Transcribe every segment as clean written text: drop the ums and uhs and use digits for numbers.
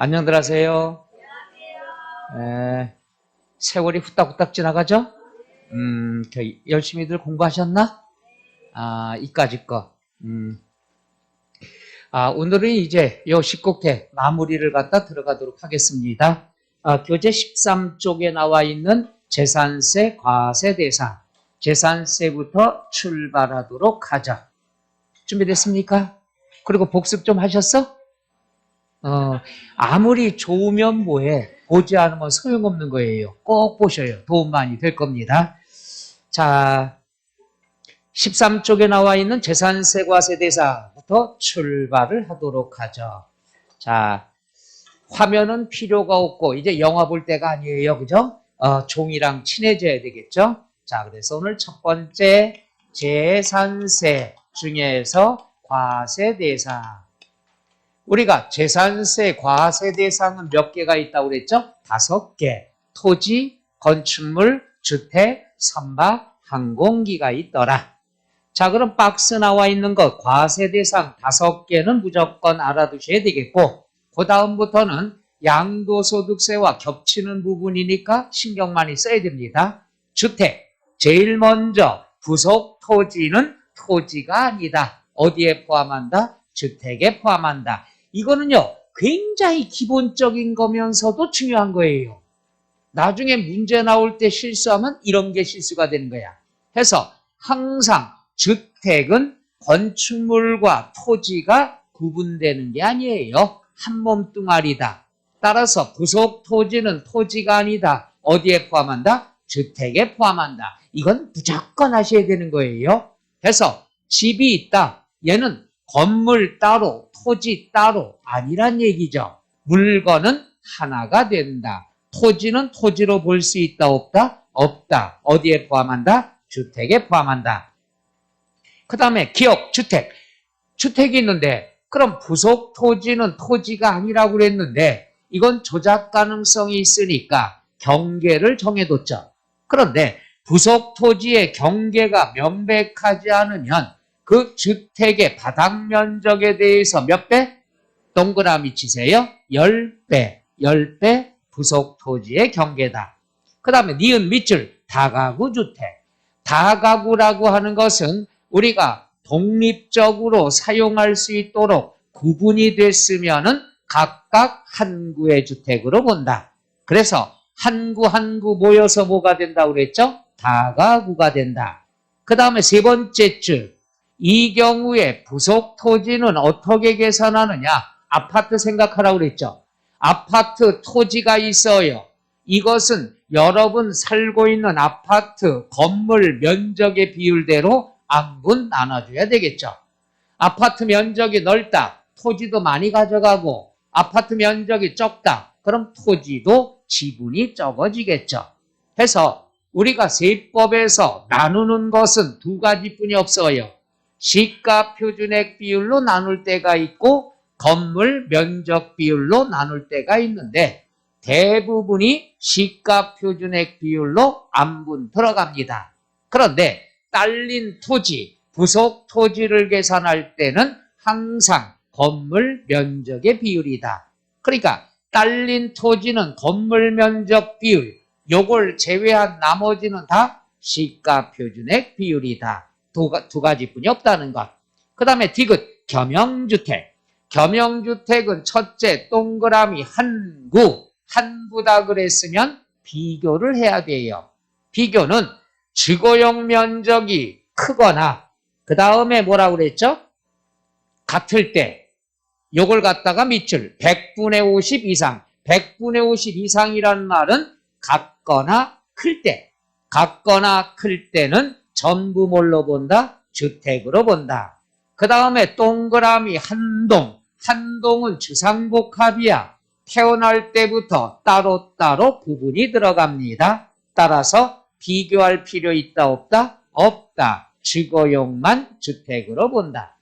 안녕들 하세요. 세월이 후딱후딱 지나가죠? 열심히들 공부하셨나? 이까짓 거. 오늘은 이제 요 10곡태 마무리를 갖다 들어가도록 하겠습니다. 교재 13쪽에 나와 있는 재산세, 과세 대상, 재산세부터 출발하도록 하자. 준비됐습니까? 그리고 복습 좀 하셨어? 아무리 좋으면 뭐해. 보지 않으면 소용없는 거예요. 꼭 보셔요. 도움 많이 될 겁니다. 자, 13쪽에 나와 있는 재산세, 과세 대상부터 출발을 하도록 하죠. 자, 화면은 필요가 없고 이제 영화 볼 때가 아니에요. 그죠? 종이랑 친해져야 되겠죠? 자, 그래서 오늘 첫 번째 재산세 중에서 과세 대상. 우리가 재산세, 과세 대상은 몇 개가 있다고 그랬죠? 5개. 토지, 건축물, 주택, 선박, 항공기가 있더라. 자, 그럼 박스 나와 있는 것 과세 대상 5개는 무조건 알아두셔야 되겠고, 그 다음부터는 양도소득세와 겹치는 부분이니까 신경 많이 써야 됩니다. 주택, 제일 먼저 부속 토지는 토지가 아니다. 어디에 포함한다? 주택에 포함한다. 이거는요, 굉장히 기본적인 거면서도 중요한 거예요. 나중에 문제 나올 때 실수하면 이런 게 실수가 되는 거야. 해서 항상 주택은 건축물과 토지가 구분되는 게 아니에요. 한 몸뚱아리다. 따라서 부속 토지는 토지가 아니다. 어디에 포함한다? 주택에 포함한다. 이건 무조건 하셔야 되는 거예요. 해서 집이 있다. 얘는 건물 따로, 토지 따로 아니란 얘기죠. 물건은 하나가 된다. 토지는 토지로 볼 수 있다, 없다? 없다. 어디에 포함한다? 주택에 포함한다. 그 다음에 기업, 주택. 주택이 있는데 그럼 부속 토지는 토지가 아니라고 그랬는데 이건 조작 가능성이 있으니까 경계를 정해뒀죠. 그런데 부속 토지의 경계가 명백하지 않으면 그 주택의 바닥 면적에 대해서 몇 배? 동그라미 치세요. 10배. 10배 부속 토지의 경계다. 그 다음에 니은 밑줄 다가구 주택. 다가구라고 하는 것은 우리가 독립적으로 사용할 수 있도록 구분이 됐으면은 각각 한 구의 주택으로 본다. 그래서 한 구 한 구 모여서 뭐가 된다고 그랬죠? 다가구가 된다. 그 다음에 세 번째 줄. 이 경우에 부속 토지는 어떻게 계산하느냐? 아파트 생각하라고 그랬죠. 아파트 토지가 있어요. 이것은 여러분 살고 있는 아파트 건물 면적의 비율대로 안분 나눠줘야 되겠죠. 아파트 면적이 넓다. 토지도 많이 가져가고 아파트 면적이 적다. 그럼 토지도 지분이 적어지겠죠. 해서 우리가 세법에서 나누는 것은 두 가지뿐이 없어요. 시가 표준액 비율로 나눌 때가 있고 건물 면적 비율로 나눌 때가 있는데 대부분이 시가 표준액 비율로 안분 들어갑니다. 그런데 딸린 토지, 부속 토지를 계산할 때는 항상 건물 면적의 비율이다. 그러니까 딸린 토지는 건물 면적 비율, 요걸 제외한 나머지는 다 시가 표준액 비율이다. 두 가지뿐이 없다는 것. 그 다음에 디귿, 겸용주택. 겸용주택은 첫째 동그라미 한 구다 그랬으면 비교를 해야 돼요. 비교는 주거용 면적이 크거나 그 다음에 뭐라고 그랬죠? 같을 때 요걸 갖다가 밑줄 100분의 50 이상 100분의 50 이상이란 말은 같거나 클 때 같거나 클 때는 전부 뭘로 본다? 주택으로 본다. 그 다음에 동그라미 한동은 주상복합이야. 태어날 때부터 따로따로 부분이 들어갑니다. 따라서 비교할 필요 있다 없다? 없다. 주거용만 주택으로 본다.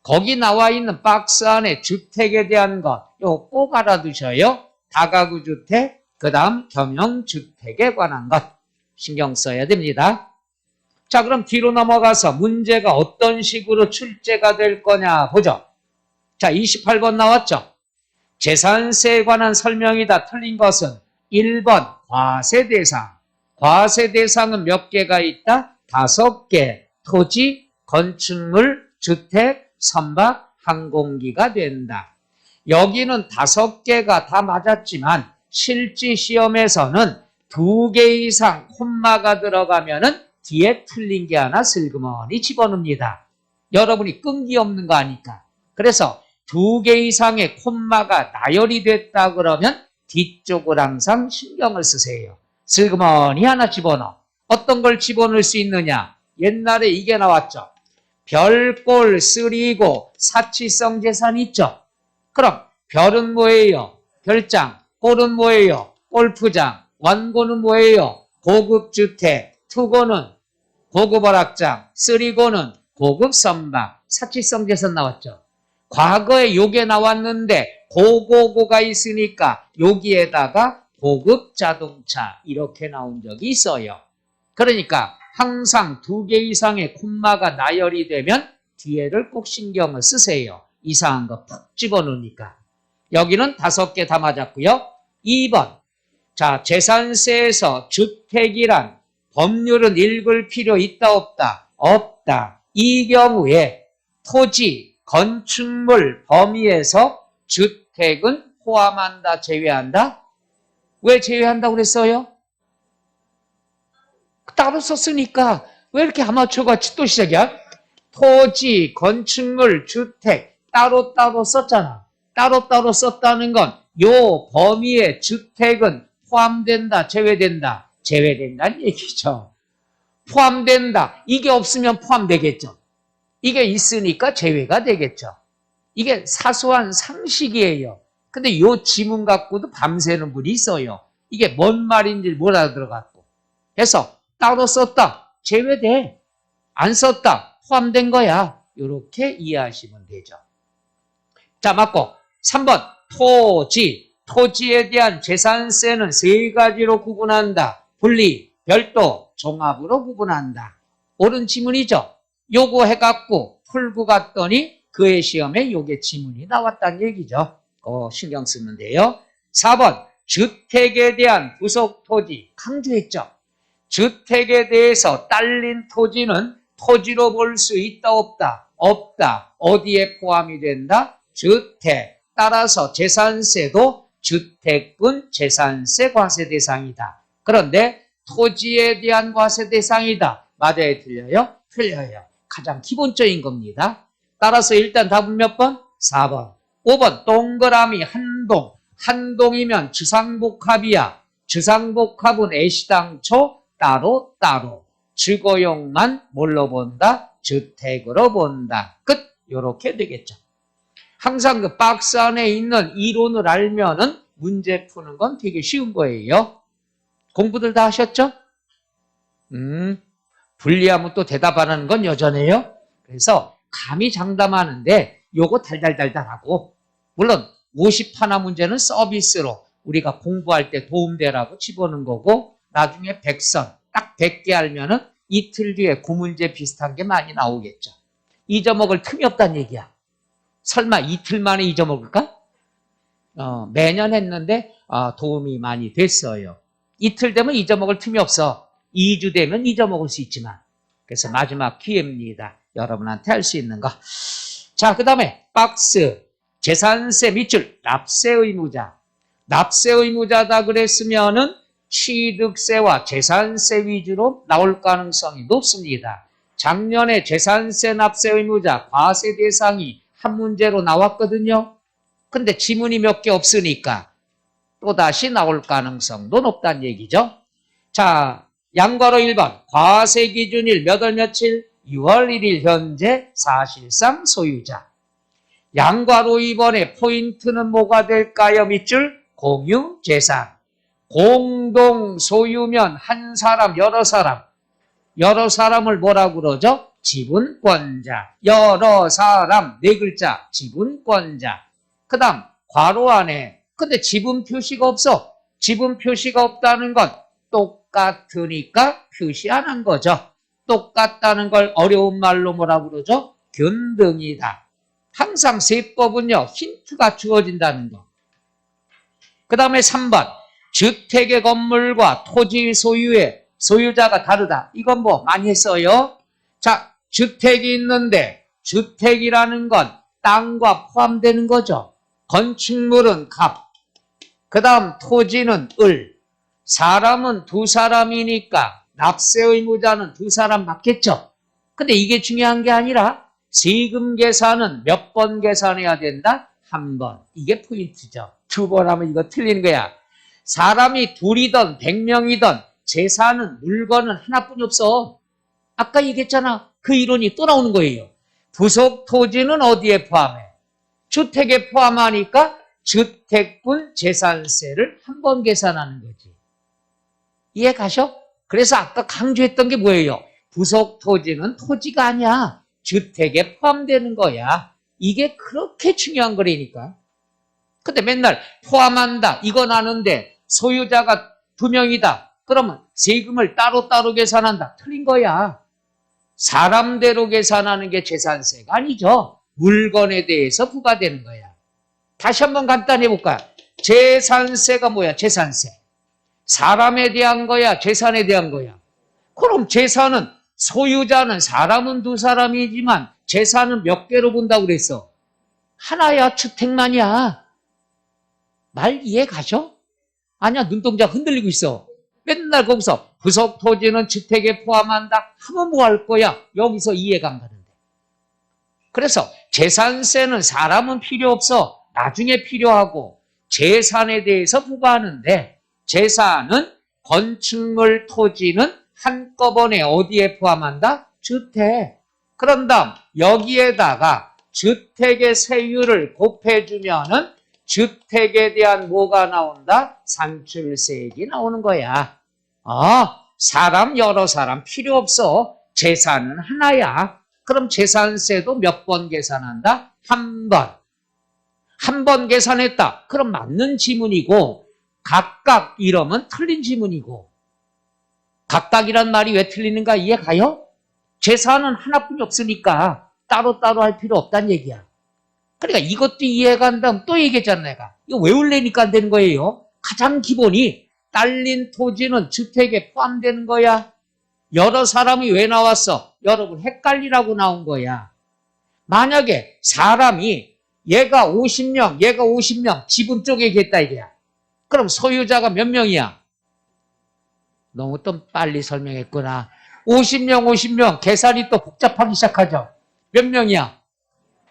거기 나와 있는 박스 안에 주택에 대한 것 이거 꼭 알아두셔요. 다가구 주택, 그 다음 겸용주택에 관한 것 신경 써야 됩니다. 자, 그럼 뒤로 넘어가서 문제가 어떤 식으로 출제가 될 거냐 보죠. 자, 28번 나왔죠. 재산세에 관한 설명이 다 틀린 것은 1번 과세대상. 과세대상은 몇 개가 있다? 5개. 토지, 건축물, 주택, 선박, 항공기가 된다. 여기는 5개가 다 맞았지만 실지 시험에서는 2개 이상 콤마가 들어가면은 뒤에 틀린 게 하나 슬그머니 집어넣습니다. 여러분이 끈기 없는 거 아니까. 그래서 2개 이상의 콤마가 나열이 됐다 그러면 뒤쪽을 항상 신경을 쓰세요. 슬그머니 하나 집어넣어. 어떤 걸 집어넣을 수 있느냐? 옛날에 이게 나왔죠. 별골, 쓰리고, 사치성 재산 있죠. 그럼 별은 뭐예요? 별장. 골은 뭐예요? 골프장. 완고는 뭐예요? 고급 주택. 투고는 고급 월악장. 쓰리고는 고급 선박. 사치성 재산 나왔죠. 과거에 요게 나왔는데 고고고가 있으니까 여기에다가 고급 자동차 이렇게 나온 적이 있어요. 그러니까 항상 2개 이상의 콤마가 나열이 되면 뒤에를 꼭 신경을 쓰세요. 이상한 거 푹 집어넣으니까. 여기는 5개 다 맞았고요. 2번. 자, 재산세에서 주택이란 법률은 읽을 필요 있다 없다? 없다. 이 경우에 토지, 건축물 범위에서 주택은 포함한다, 제외한다? 왜 제외한다고 그랬어요? 따로 썼으니까 왜 이렇게 아마추어같이 또 시작이야? 토지, 건축물, 주택 따로따로 썼잖아. 따로따로 썼다는 건 요 범위에 주택은 포함된다, 제외된다? 제외된다는 얘기죠. 포함된다. 이게 없으면 포함되겠죠. 이게 있으니까 제외가 되겠죠. 이게 사소한 상식이에요. 근데 요 지문 갖고도 밤새는 분이 있어요. 이게 뭔 말인지 못 알아들어갖고. 그래서 따로 썼다. 제외돼. 안 썼다. 포함된 거야. 이렇게 이해하시면 되죠. 자, 맞고 3번 토지. 토지에 대한 재산세는 3가지로 구분한다. 분리, 별도, 종합으로 구분한다. 옳은 지문이죠. 요거 해갖고 풀고 갔더니 그의 시험에 요게 지문이 나왔다는 얘기죠. 신경 쓰면 돼요. 4번 주택에 대한 부속 토지 강조했죠. 주택에 대해서 딸린 토지는 토지로 볼 수 있다 없다? 없다. 어디에 포함이 된다? 주택. 따라서 재산세도 주택분 재산세 과세 대상이다. 그런데 토지에 대한 과세 대상이다. 맞아요? 틀려요? 틀려요. 가장 기본적인 겁니다. 따라서 일단 답은 몇 번? 4번. 5번 동그라미 한동. 한동이면 주상복합이야. 주상복합은 애시당초 따로 주거용만 뭘로 본다? 주택으로 본다. 끝. 요렇게 되겠죠. 항상 그 박스 안에 있는 이론을 알면은 문제 푸는 건 되게 쉬운 거예요. 공부들 다 하셨죠? 분리하면 또 대답 안 하는 건 여전해요. 그래서 감히 장담하는데 요거 달달달달하고 물론 50하나 문제는 서비스로 우리가 공부할 때 도움되라고 집어넣은 거고 나중에 100선 딱 100개 알면은 이틀 뒤에 9문제 비슷한 게 많이 나오겠죠. 잊어먹을 틈이 없다는 얘기야. 설마 이틀 만에 잊어먹을까? 매년 했는데 도움이 많이 됐어요. 이틀 되면 잊어먹을 틈이 없어. 2주 되면 잊어먹을 수 있지만. 그래서 마지막 기회입니다. 여러분한테 할 수 있는 거. 자, 그 다음에 박스. 재산세 밑줄. 납세 의무자. 납세 의무자다 그랬으면은 취득세와 재산세 위주로 나올 가능성이 높습니다. 작년에 재산세 납세 의무자 과세 대상이 한 문제로 나왔거든요. 근데 지문이 몇 개 없으니까 또다시 나올 가능성도 높다는 얘기죠. 자, 양괄호 1번 과세 기준일 몇 월 며칠? 6월 1일 현재 사실상 소유자. 양괄호 2번의 포인트는 뭐가 될까요? 밑줄 공유재산. 공동 소유면 한 사람, 여러 사람. 여러 사람을 뭐라고 그러죠? 지분권자. 여러 사람, 4글자, 지분권자. 그 다음 괄호 안에 근데 지분 표시가 없어. 지분 표시가 없다는 건 똑같으니까 표시 안 한 거죠. 똑같다는 걸 어려운 말로 뭐라고 그러죠? 균등이다. 항상 세법은요 힌트가 주어진다는 거. 그 다음에 3번. 주택의 건물과 토지 소유의 소유자가 다르다. 이건 뭐 많이 했어요. 자, 주택이 있는데 주택이라는 건 땅과 포함되는 거죠. 건축물은 갑, 그 다음 토지는 을, 사람은 두 사람이니까 납세 의무자는 두 사람 맞겠죠. 근데 이게 중요한 게 아니라 세금 계산은 몇 번 계산해야 된다? 한 번. 이게 포인트죠. 두 번 하면 이거 틀리는 거야. 사람이 둘이든 100명이든 재산은 물건은 하나뿐이 없어. 아까 얘기했잖아. 그 이론이 또 나오는 거예요. 부속 토지는 어디에 포함해? 주택에 포함하니까 주택분 재산세를 한 번 계산하는 거지. 이해 가셔? 그래서 아까 강조했던 게 뭐예요? 부속 토지는 토지가 아니야. 주택에 포함되는 거야. 이게 그렇게 중요한 거라니까. 근데 맨날 포함한다. 이건 아는데 소유자가 2명이다. 그러면 세금을 따로따로 계산한다. 틀린 거야. 사람대로 계산하는 게 재산세가 아니죠. 물건에 대해서 부과되는 거야. 다시 한번 간단히 해볼까요? 재산세가 뭐야? 재산세. 사람에 대한 거야? 재산에 대한 거야? 그럼 재산은 소유자는 사람은 두 사람이지만 재산은 몇 개로 본다고 그랬어? 하나야. 주택만이야. 말 이해 가죠? 아니야. 눈동자 흔들리고 있어. 맨날 거기서 부속 토지는 주택에 포함한다 하면 뭐 할 거야? 여기서 이해가 안 가는데. 그래서 재산세는 사람은 필요 없어. 나중에 필요하고 재산에 대해서 부과하는데 재산은 건축물 토지는 한꺼번에 어디에 포함한다? 주택. 그런 다음 여기에다가 주택의 세율을 곱해주면은 주택에 대한 뭐가 나온다? 산출세액이 나오는 거야. 사람 여러 사람 필요 없어. 재산은 하나야. 그럼 재산세도 몇 번 계산한다? 한 번. 한 번 계산했다. 그럼 맞는 지문이고 각각 이러면 틀린 지문이고 각각이란 말이 왜 틀리는가 이해 가요? 재산은 하나뿐이 없으니까 따로따로 할 필요 없다는 얘기야. 그러니까 이것도 이해가 안 되면 또 얘기했잖아 내가. 이거 외울래니까 안 되는 거예요. 가장 기본이 딸린 토지는 주택에 포함되는 거야. 여러 사람이 왜 나왔어? 여러분 헷갈리라고 나온 거야. 만약에 사람이 얘가 50명, 얘가 50명 지분 쪼개겠다 이게야. 그럼 소유자가 몇 명이야? 너무 또 빨리 설명했구나. 50명, 50명 계산이 또 복잡하기 시작하죠. 몇 명이야?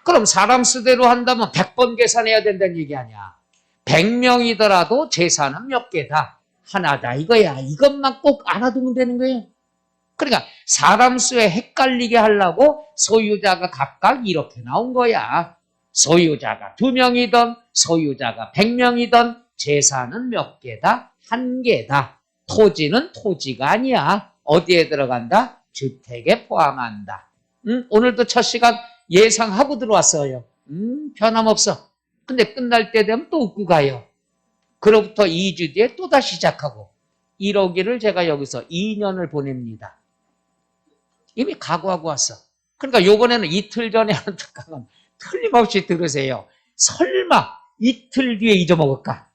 그럼 사람 수대로 한다면 100번 계산해야 된다는 얘기 아니야. 100명이더라도 재산은 몇 개다? 하나다 이거야. 이것만 꼭 알아두면 되는 거예요. 그러니까 사람 수에 헷갈리게 하려고 소유자가 각각 이렇게 나온 거야. 소유자가 2명이든 소유자가 100명이든 재산은 몇 개다? 한 개다. 토지는 토지가 아니야. 어디에 들어간다? 주택에 포함한다. 오늘도 첫 시간 예상하고 들어왔어요. 변함없어. 근데 끝날 때 되면 또 웃고 가요. 그로부터 2주 뒤에 또다시 시작하고 이러기를 제가 여기서 2년을 보냅니다. 이미 각오하고 왔어. 그러니까 요번에는 이틀 전에 하는 특강은 틀림없이 들으세요. 설마 이틀 뒤에 잊어먹을까?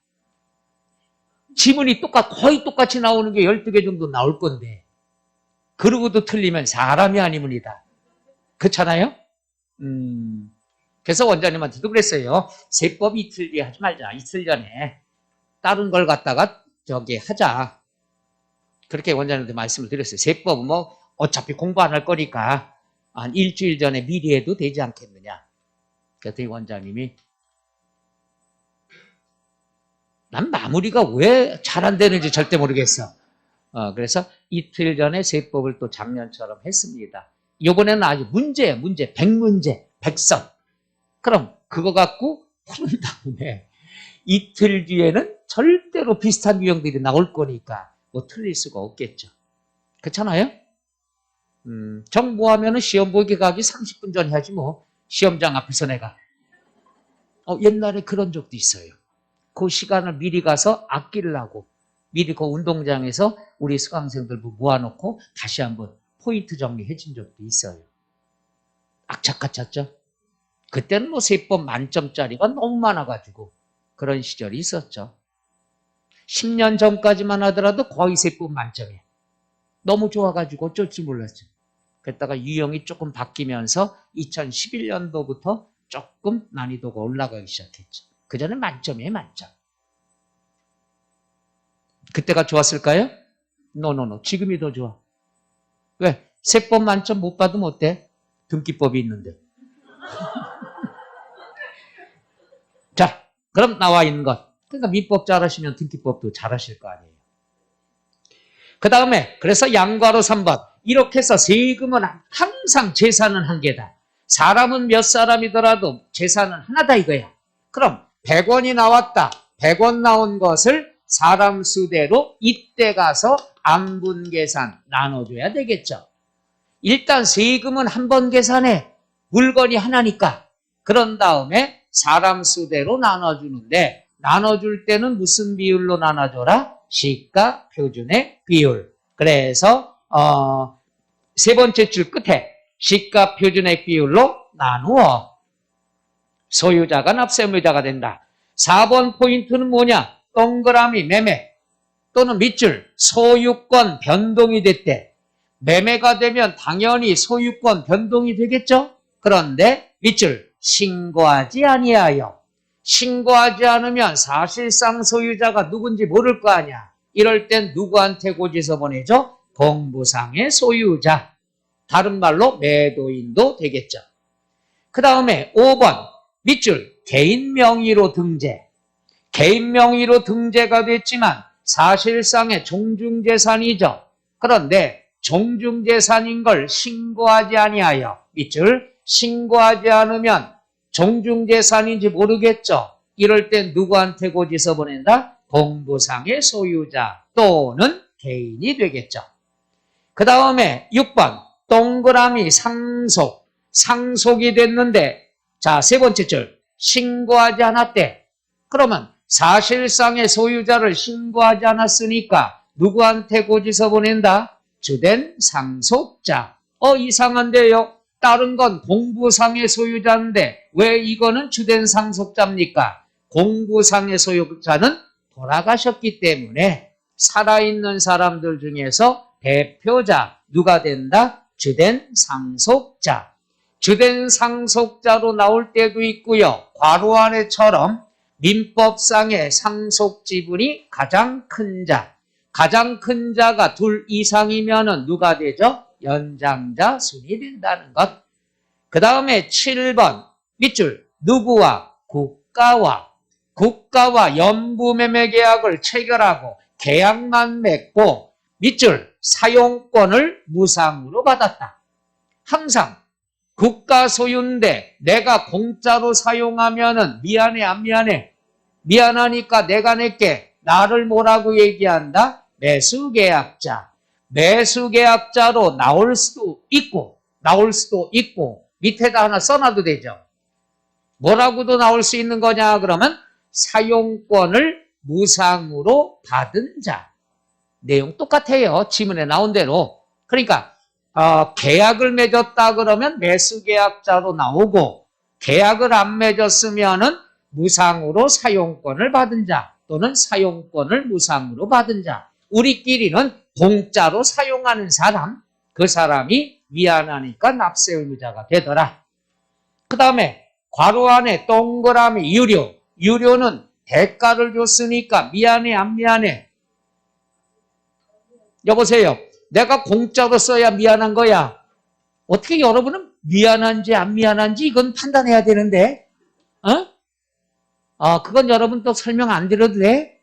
지문이 거의 똑같이 나오는 게 12개 정도 나올 건데 그러고도 틀리면 사람이 아니문이다. 그렇잖아요? 그래서 원장님한테도 그랬어요. 세법 이틀 뒤에 하지 말자. 이틀 전에 다른 걸 갖다가 저기 하자. 그렇게 원장님한테 말씀을 드렸어요. 세법은 뭐 어차피 공부 안 할 거니까 한 일주일 전에 미리 해도 되지 않겠느냐. 그랬더니 원장님이 난 마무리가 왜 잘 안 되는지 절대 모르겠어. 그래서 이틀 전에 세법을 또 작년처럼 했습니다. 이번에는 아주 문제예요. 문제. 100문제. 100선. 그럼 그거 갖고 푸는 다음에 이틀 뒤에는 절대로 비슷한 유형들이 나올 거니까 뭐 틀릴 수가 없겠죠. 그렇잖아요? 정보하면은 시험 보기 가기 30분 전에 하지 뭐. 시험장 앞에서 내가. 옛날에 그런 적도 있어요. 그 시간을 미리 가서 아끼려고 미리 그 운동장에서 우리 수강생들 모아놓고 다시 한번 포인트 정리해 준 적도 있어요. 악착 같았죠? 그때는 뭐 세법 만점짜리가 너무 많아가지고 그런 시절이 있었죠. 10년 전까지만 하더라도 거의 세법 만점이에요. 너무 좋아가지고 어쩔 줄 몰랐죠. 그랬다가 유형이 조금 바뀌면서 2011년도부터 조금 난이도가 올라가기 시작했죠. 그전엔 만점이에요, 만점. 그때가 좋았을까요? 노노노. 지금이 더 좋아. 왜? 세법 만점 못 받으면 어때? 등기법이 있는데. 자, 그럼 나와 있는 것. 그러니까 민법 잘하시면 등기법도 잘하실 거 아니에요. 그 다음에 그래서 양과로 3번. 이렇게 해서 세금은 항상 재산은 한 개다. 사람은 몇 사람이더라도 재산은 하나다 이거야. 그럼 100원이 나왔다. 100원 나온 것을 사람 수대로 이때 가서 안분 계산 나눠줘야 되겠죠. 일단 세금은 한 번 계산해. 물건이 하나니까. 그런 다음에 사람 수대로 나눠주는데 나눠줄 때는 무슨 비율로 나눠줘라? 시가 표준의 비율. 그래서 세 번째 줄 끝에 시가 표준의 비율로 나누어 소유자가 납세의무자가 된다. 4번 포인트는 뭐냐? 동그라미 매매 또는 밑줄 소유권 변동이 됐대. 매매가 되면 당연히 소유권 변동이 되겠죠? 그런데 밑줄 신고하지 아니하여. 신고하지 않으면 사실상 소유자가 누군지 모를 거 아니야. 이럴 땐 누구한테 고지서 보내죠? 공부상의 소유자. 다른 말로 매도인도 되겠죠. 그 다음에 5번 밑줄 개인 명의로 등재. 개인 명의로 등재가 됐지만 사실상의 종중재산이죠. 그런데 종중재산인 걸 신고하지 아니하여 밑줄 신고하지 않으면 종중재산인지 모르겠죠. 이럴 땐 누구한테 고지서 보낸다? 공부상의 소유자 또는 개인이 되겠죠. 그 다음에 6번 동그라미 상속. 상속이 됐는데 자, 세 번째 줄 신고하지 않았대. 그러면 사실상의 소유자를 신고하지 않았으니까 누구한테 고지서 보낸다? 주된 상속자. 이상한데요. 다른 건 공부상의 소유자인데 왜 이거는 주된 상속자입니까? 공부상의 소유자는 돌아가셨기 때문에 살아있는 사람들 중에서 대표자 누가 된다? 주된 상속자. 주된 상속자로 나올 때도 있고요. 괄호 안에처럼 민법상의 상속 지분이 가장 큰 자. 가장 큰 자가 둘 이상이면 누가 되죠? 연장자 순이 된다는 것. 그 다음에 7번 밑줄 누구와 국가와 연부매매 계약을 체결하고 계약만 맺고 밑줄 사용권을 무상으로 받았다. 항상 국가 소유인데 내가 공짜로 사용하면은 미안해 안 미안해? 미안하니까 내가 낼게. 나를 뭐라고 얘기한다? 매수계약자. 매수계약자로 나올 수도 있고 밑에다 하나 써놔도 되죠. 뭐라고도 나올 수 있는 거냐 그러면 사용권을 무상으로 받은 자. 내용 똑같아요. 지문에 나온 대로. 그러니까 계약을 맺었다 그러면 매수계약자로 나오고 계약을 안 맺었으면은 무상으로 사용권을 받은 자 또는 사용권을 무상으로 받은 자. 우리끼리는 공짜로 사용하는 사람, 그 사람이 미안하니까 납세의무자가 되더라. 그 다음에 괄호 안에 동그라미 유료. 유료는 대가를 줬으니까 미안해 안 미안해? 여보세요. 내가 공짜로 써야 미안한 거야. 어떻게 여러분은 미안한지 안 미안한지 이건 판단해야 되는데 그건 여러분 또 설명 안 드려도 돼?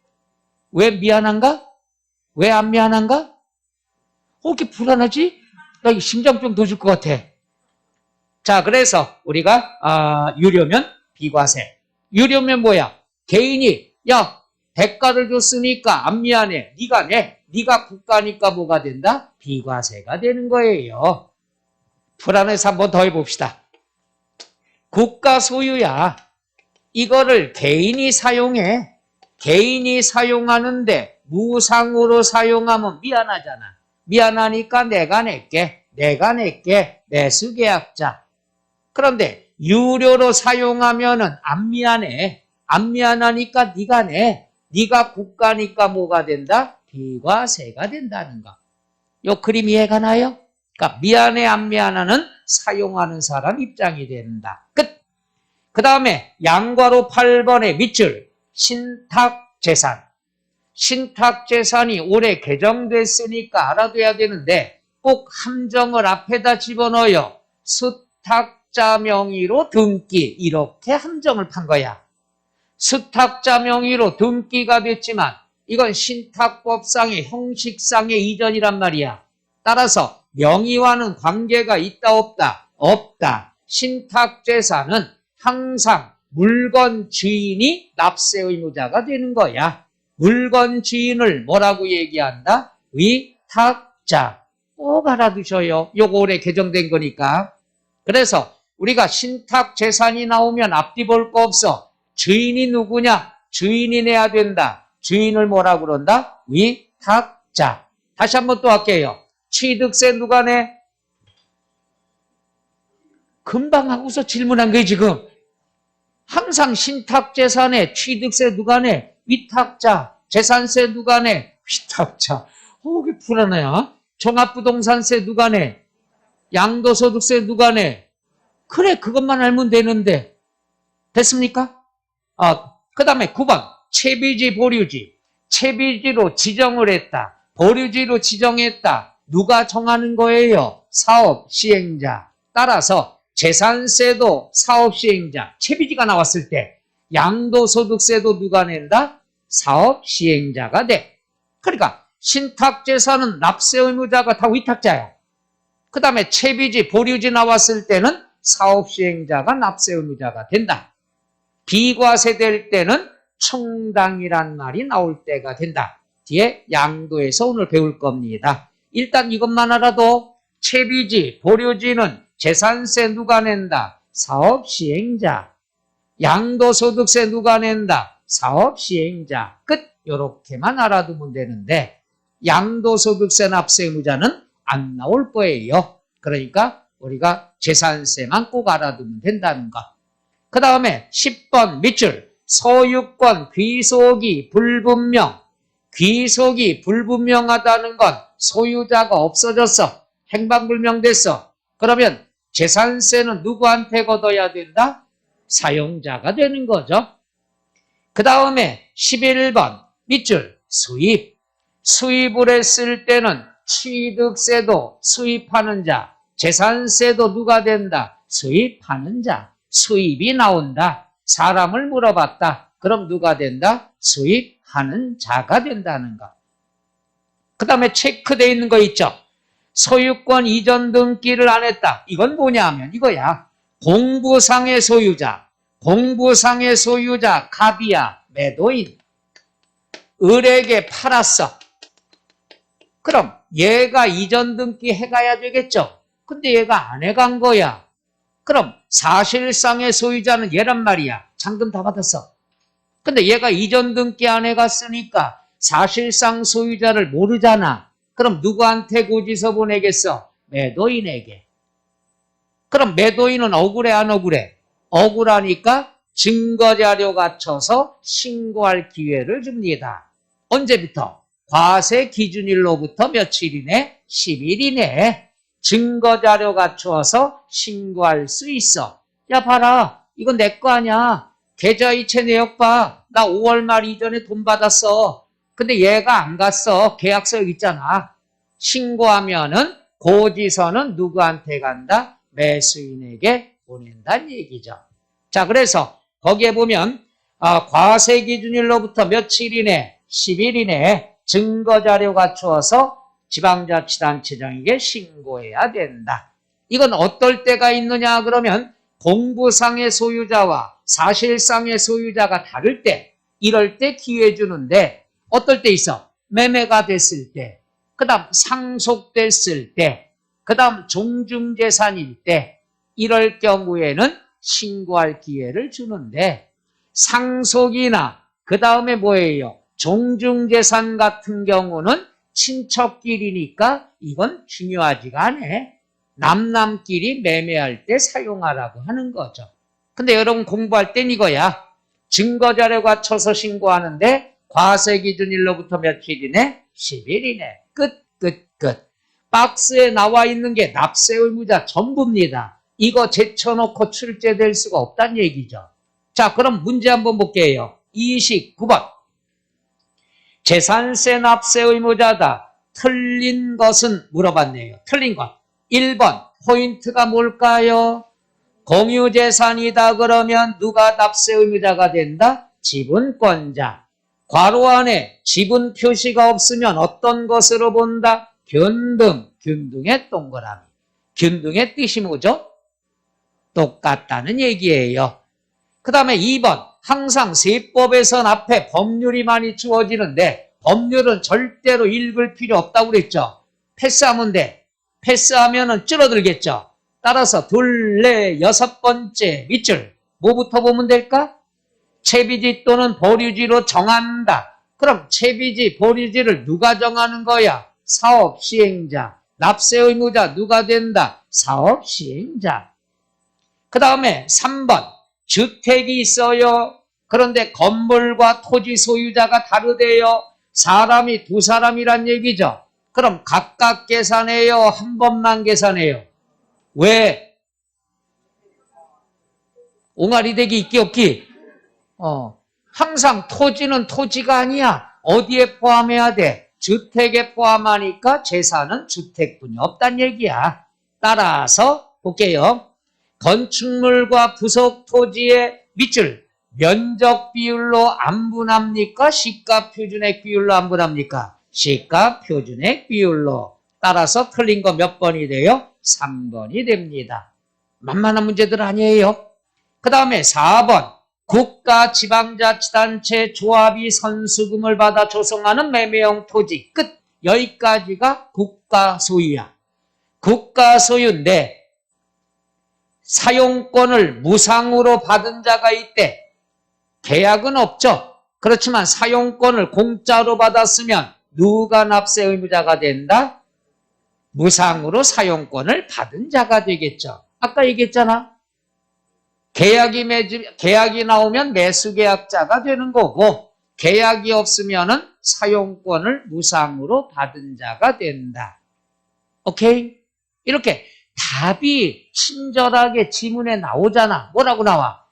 왜 미안한가? 왜 안 미안한가? 이렇게 불안하지? 나 심장병 도질 것 같아. 자, 그래서 우리가 유료면 비과세. 유료면 뭐야? 개인이 야 대가를 줬으니까 안 미안해. 네가 내. 네가 국가니까 뭐가 된다? 비과세가 되는 거예요. 불안해서 한번 더 해봅시다. 국가 소유야. 이거를 개인이 사용해. 개인이 사용하는데 무상으로 사용하면 미안하잖아. 미안하니까 내가 낼게. 매수계약자. 그런데 유료로 사용하면은 안 미안해. 안 미안하니까 네가 내. 네가 국가니까 뭐가 된다? 비과세가 된다는 거. 요 그림 이해가 나요? 그러니까 미안해 안 미안하는 사용하는 사람 입장이 된다. 끝. 그 다음에 양괄호 8번의 밑줄 신탁재산. 신탁재산이 올해 개정됐으니까 알아둬야 되는데 꼭 함정을 앞에다 집어넣어요. 수탁자 명의로 등기 이렇게 함정을 판 거야. 수탁자 명의로 등기가 됐지만 이건 신탁법상의 형식상의 이전이란 말이야. 따라서 명의와는 관계가 있다 없다? 없다. 신탁재산은 항상 물건 주인이 납세 의무자가 되는 거야. 물건 주인을 뭐라고 얘기한다? 위탁자. 꼭 알아두셔요. 요거 올해 개정된 거니까. 그래서 우리가 신탁재산이 나오면 앞뒤 볼 거 없어. 주인이 누구냐? 주인이 내야 된다. 주인을 뭐라고 그런다? 위탁자. 다시 한번 또 할게요. 취득세 누가 내? 금방 하고서 질문한 거예요, 지금. 항상 신탁재산에 취득세 누가 내? 위탁자. 재산세 누가 내? 위탁자. 이게 불안해요. 종합부동산세 누가 내? 양도소득세 누가 내? 그래, 그것만 알면 되는데. 됐습니까? 그 다음에 9번. 채비지, 보류지. 채비지로 지정을 했다. 보류지로 지정했다. 누가 정하는 거예요? 사업 시행자. 따라서 재산세도 사업 시행자. 채비지가 나왔을 때 양도소득세도 누가 낸다? 사업 시행자가 돼. 그러니까 신탁재산은 납세 의무자가 다 위탁자야. 그 다음에 채비지, 보류지 나왔을 때는 사업 시행자가 납세 의무자가 된다. 비과세 될 때는 충당이란 말이 나올 때가 된다. 뒤에 양도에서 오늘 배울 겁니다. 일단 이것만 알아도 채비지, 보류지는 재산세 누가 낸다? 사업 시행자. 양도소득세 누가 낸다? 사업 시행자. 끝. 요렇게만 알아두면 되는데 양도소득세 납세 의무자는 안 나올 거예요. 그러니까 우리가 재산세만 꼭 알아두면 된다는 거. 그 다음에 10번 밑줄. 소유권 귀속이 불분명. 귀속이 불분명하다는 건 소유자가 없어졌어. 행방불명됐어. 그러면 재산세는 누구한테 걷어야 된다? 사용자가 되는 거죠. 그 다음에 11번 밑줄 수입. 수입을 했을 때는 취득세도 수입하는 자, 재산세도 누가 된다? 수입하는 자. 수입이 나온다. 사람을 물어봤다. 그럼 누가 된다? 수입하는 자가 된다는 것. 그 다음에 체크되어 있는 거 있죠? 소유권 이전 등기를 안 했다. 이건 뭐냐 하면 이거야. 공부상의 소유자. 공부상의 소유자 갑이야. 매도인. 을에게 팔았어. 그럼 얘가 이전 등기 해가야 되겠죠? 근데 얘가 안 해간 거야. 그럼 사실상의 소유자는 얘란 말이야. 잔금 다 받았어. 근데 얘가 이전 등기 안 해갔으니까 사실상 소유자를 모르잖아. 그럼 누구한테 고지서 보내겠어? 매도인에게. 그럼 매도인은 억울해 안 억울해? 억울하니까 증거자료 갖춰서 신고할 기회를 줍니다. 언제부터? 과세 기준일로부터 며칠 이내? 10일 이내에 증거자료 갖추어서 신고할 수 있어. 야 봐라. 이건 내 거 아니야. 계좌이체 내역 봐. 나 5월 말 이전에 돈 받았어. 근데 얘가 안 갔어. 계약서 여기 있잖아. 신고하면은 고지서는 누구한테 간다? 매수인에게 보낸다는 얘기죠. 자, 그래서 거기에 보면 과세 기준일로부터 며칠 이내? 10일 이내에 증거자료 갖추어서 지방자치단체장에게 신고해야 된다. 이건 어떨 때가 있느냐 그러면 공부상의 소유자와 사실상의 소유자가 다를 때 이럴 때 기회 주는데 어떨 때 있어? 매매가 됐을 때, 그 다음 상속됐을 때, 그 다음 종중재산일 때 이럴 경우에는 신고할 기회를 주는데 상속이나 그 다음에 뭐예요? 종중재산 같은 경우는 친척끼리니까 이건 중요하지가 않아. 남남끼리 매매할 때 사용하라고 하는 거죠. 근데 여러분 공부할 땐 이거야. 증거자료 갖춰서 신고하는데 과세 기준일로부터 며칠이네? 10일이네. 끝. 박스에 나와 있는 게 납세 의무자 전부입니다. 이거 제쳐놓고 출제될 수가 없다는 얘기죠. 자, 그럼 문제 한번 볼게요. 29번. 재산세 납세 의무자다. 틀린 것은 물어봤네요. 틀린 것. 1번 포인트가 뭘까요? 공유재산이다 그러면 누가 납세 의무자가 된다? 지분권자. 괄호 안에 지분 표시가 없으면 어떤 것으로 본다? 균등의 동그라미. 균등의 뜻이 뭐죠? 똑같다는 얘기예요. 그 다음에 2번. 항상 세법에선 앞에 법률이 많이 주어지는데 법률은 절대로 읽을 필요 없다고 그랬죠. 패스하면 돼. 패스하면은 줄어들겠죠. 따라서 둘, 넷, 여섯 번째 밑줄. 뭐부터 보면 될까? 채비지 또는 보류지로 정한다. 그럼 채비지, 보류지를 누가 정하는 거야? 사업 시행자. 납세 의무자 누가 된다? 사업 시행자. 그 다음에 3번. 주택이 있어요. 그런데 건물과 토지 소유자가 다르대요. 사람이 두 사람이란 얘기죠. 그럼 각각 계산해요? 한 번만 계산해요? 왜? 옹알이 되기 있기 없기? 항상 토지는 토지가 아니야. 어디에 포함해야 돼? 주택에 포함하니까 재산은 주택뿐이 없단 얘기야. 따라서 볼게요. 건축물과 부속 토지의 밑줄 면적 비율로 안 분합니까? 시가 표준액 비율로 안 분합니까? 시가 표준액 비율로. 따라서 틀린 거 몇 번이 돼요? 3번이 됩니다. 만만한 문제들 아니에요. 그 다음에 4번. 국가 지방자치단체 조합이 선수금을 받아 조성하는 매매형 토지. 끝. 여기까지가 국가 소유야. 국가 소유인데 사용권을 무상으로 받은 자가 있대. 계약은 없죠. 그렇지만 사용권을 공짜로 받았으면 누가 납세 의무자가 된다? 무상으로 사용권을 받은 자가 되겠죠. 아까 얘기했잖아. 계약이 나오면 매수계약자가 되는 거고 계약이 없으면은 사용권을 무상으로 받은 자가 된다. 오케이? 이렇게 답이 친절하게 지문에 나오잖아. 뭐라고 나와?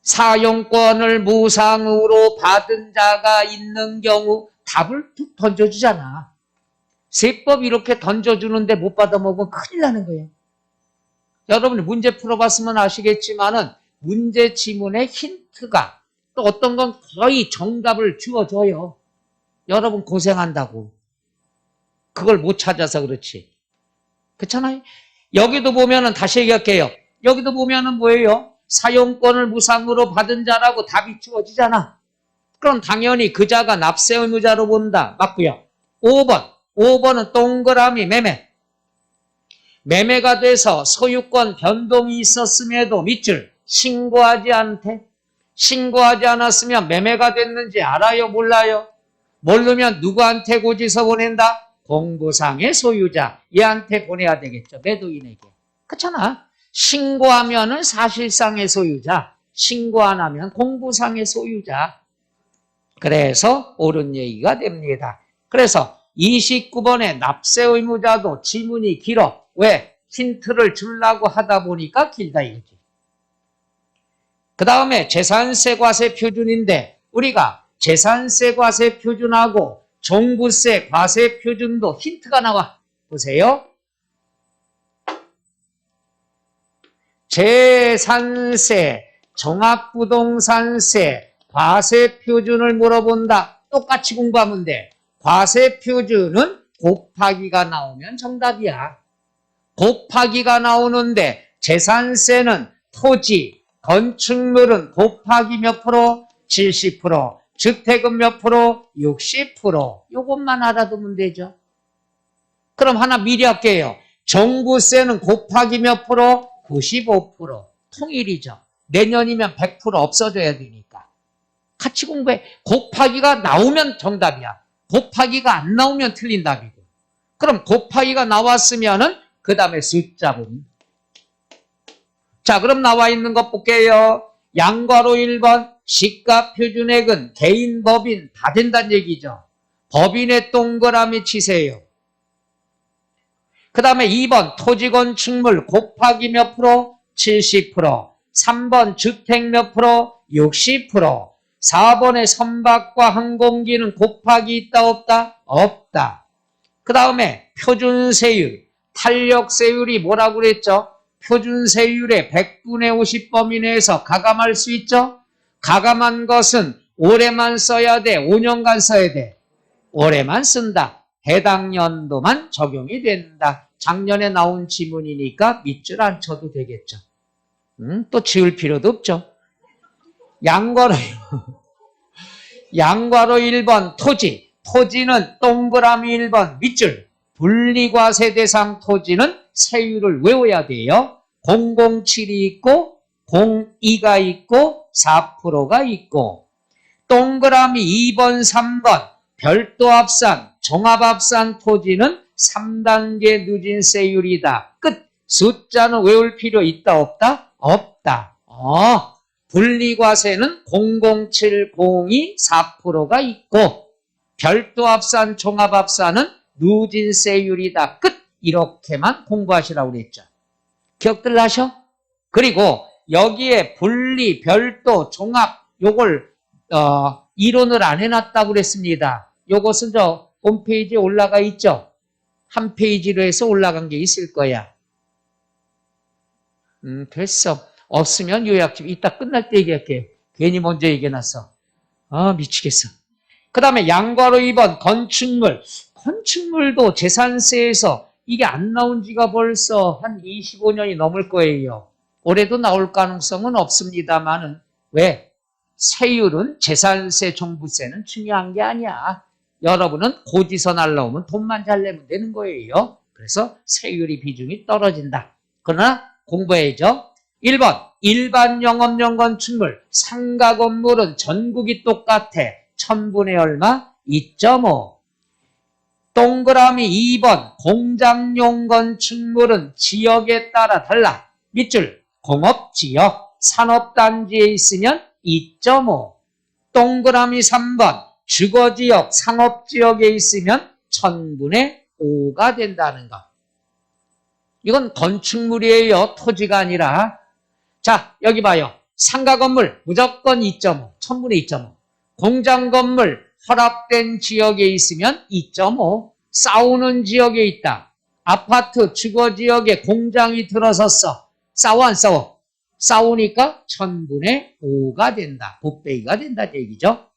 사용권을 무상으로 받은 자가 있는 경우 답을 툭 던져주잖아. 세법 이렇게 던져주는데 못 받아먹으면 큰일 나는 거예요. 여러분이 문제 풀어봤으면 아시겠지만은 문제 지문에 힌트가 또 어떤 건 거의 정답을 주어줘요. 여러분 고생한다고. 그걸 못 찾아서 그렇지. 그렇잖아요? 여기도 보면은 다시 얘기할게요. 여기도 보면은 뭐예요? 사용권을 무상으로 받은 자라고 답이 주어지잖아. 그럼 당연히 그 자가 납세 의무자로 본다. 맞고요. 5번은 동그라미 매매. 매매가 돼서 소유권 변동이 있었음에도 밑줄 신고하지 않대. 신고하지 않았으면 매매가 됐는지 알아요? 몰라요? 모르면 누구한테 고지서 보낸다? 공부상의 소유자. 얘한테 보내야 되겠죠. 매도인에게. 그렇잖아. 신고하면은 사실상의 소유자. 신고 안 하면 공부상의 소유자. 그래서 옳은 얘기가 됩니다. 그래서 29번의 납세 의무자도 지문이 길어. 왜? 힌트를 주려고 하다 보니까 길다 이거지. 그 다음에 재산세 과세 표준인데 우리가 재산세 과세 표준하고 종부세 과세 표준도 힌트가 나와. 보세요. 재산세, 종합부동산세, 과세 표준을 물어본다. 똑같이 공부하면 돼. 과세 표준은 곱하기가 나오면 정답이야. 곱하기가 나오는데 재산세는 토지, 건축물은 곱하기 몇 프로? 70%. 주택은 몇 프로? 60%. 요것만 알아두면 되죠. 그럼 하나 미리 할게요. 종부세는 곱하기 몇 프로? 95%. 통일이죠. 내년이면 100% 없어져야 되니까. 같이 공부해. 곱하기가 나오면 정답이야. 곱하기가 안 나오면 틀린 답이고. 그럼 곱하기가 나왔으면은 그 다음에 숫자 보면. 자, 그럼 나와 있는 것 볼게요. 양괄호 1번 시가 표준액은 개인, 법인 다 된다는 얘기죠. 법인의 동그라미 치세요. 그 다음에 2번 토지 건축물 곱하기 몇 프로? 70%. 3번 주택 몇 프로? 60%. 4번의 선박과 항공기는 곱하기 있다 없다? 없다. 그 다음에 표준세율, 탄력세율이 뭐라고 그랬죠? 표준세율의 100분의 50 범위 내에서 가감할 수 있죠? 가감한 것은 올해만 써야 돼? 5년간 써야 돼? 올해만 쓴다. 해당 연도만 적용이 된다. 작년에 나온 지문이니까 밑줄 안 쳐도 되겠죠. 또 지울 필요도 없죠. 양괄호 1번 토지. 토지는 동그라미 1번 밑줄. 분리과세 대상 토지는 세율을 외워야 돼요. 007이 있고 02가 있고 4%가 있고 동그라미 2번 3번 별도 합산 종합합산 토지는 3단계 누진세율이다. 끝. 숫자는 외울 필요 있다 없다? 없다. 분리과세는 00702 4%가 있고 별도 합산 종합합산은 누진세율이다. 끝. 이렇게만 공부하시라고 그랬죠. 기억들 나셔? 그리고 여기에 분리, 별도, 종합 요걸 이론을 안 해놨다고 그랬습니다. 요것은 저 홈페이지에 올라가 있죠. 한 페이지로 해서 올라간 게 있을 거야. 됐어. 없으면 요약집 이따 끝날 때 얘기할게. 괜히 먼저 얘기해놨어. 미치겠어. 그 다음에 양괄호 2번 건축물. 건축물도 재산세에서 이게 안 나온 지가 벌써 한 25년이 넘을 거예요. 올해도 나올 가능성은 없습니다만은 왜? 세율은 재산세, 종부세는 중요한 게 아니야. 여러분은 고지서 날라오면 돈만 잘 내면 되는 거예요. 그래서 세율이 비중이 떨어진다. 그러나 공부해야죠. 1번 일반 영업용 건축물 상가 건물은 전국이 똑같아. 1000분의 얼마? 2.5. 동그라미 2번 공장용 건축물은 지역에 따라 달라. 밑줄 공업지역 산업단지에 있으면 2.5. 동그라미 3번 주거지역 상업지역에 있으면 1000분의 5가 된다는 것. 이건 건축물이에요. 토지가 아니라. 자, 여기 봐요. 상가 건물 무조건 2.5. 1000분의 2.5. 공장 건물 허락된 지역에 있으면 2.5. 싸우는 지역에 있다. 아파트 주거지역에 공장이 들어섰어. 싸워 안 싸워? 싸우니까 1000분의 5가 된다. 곱빼기가 된다는 얘기죠.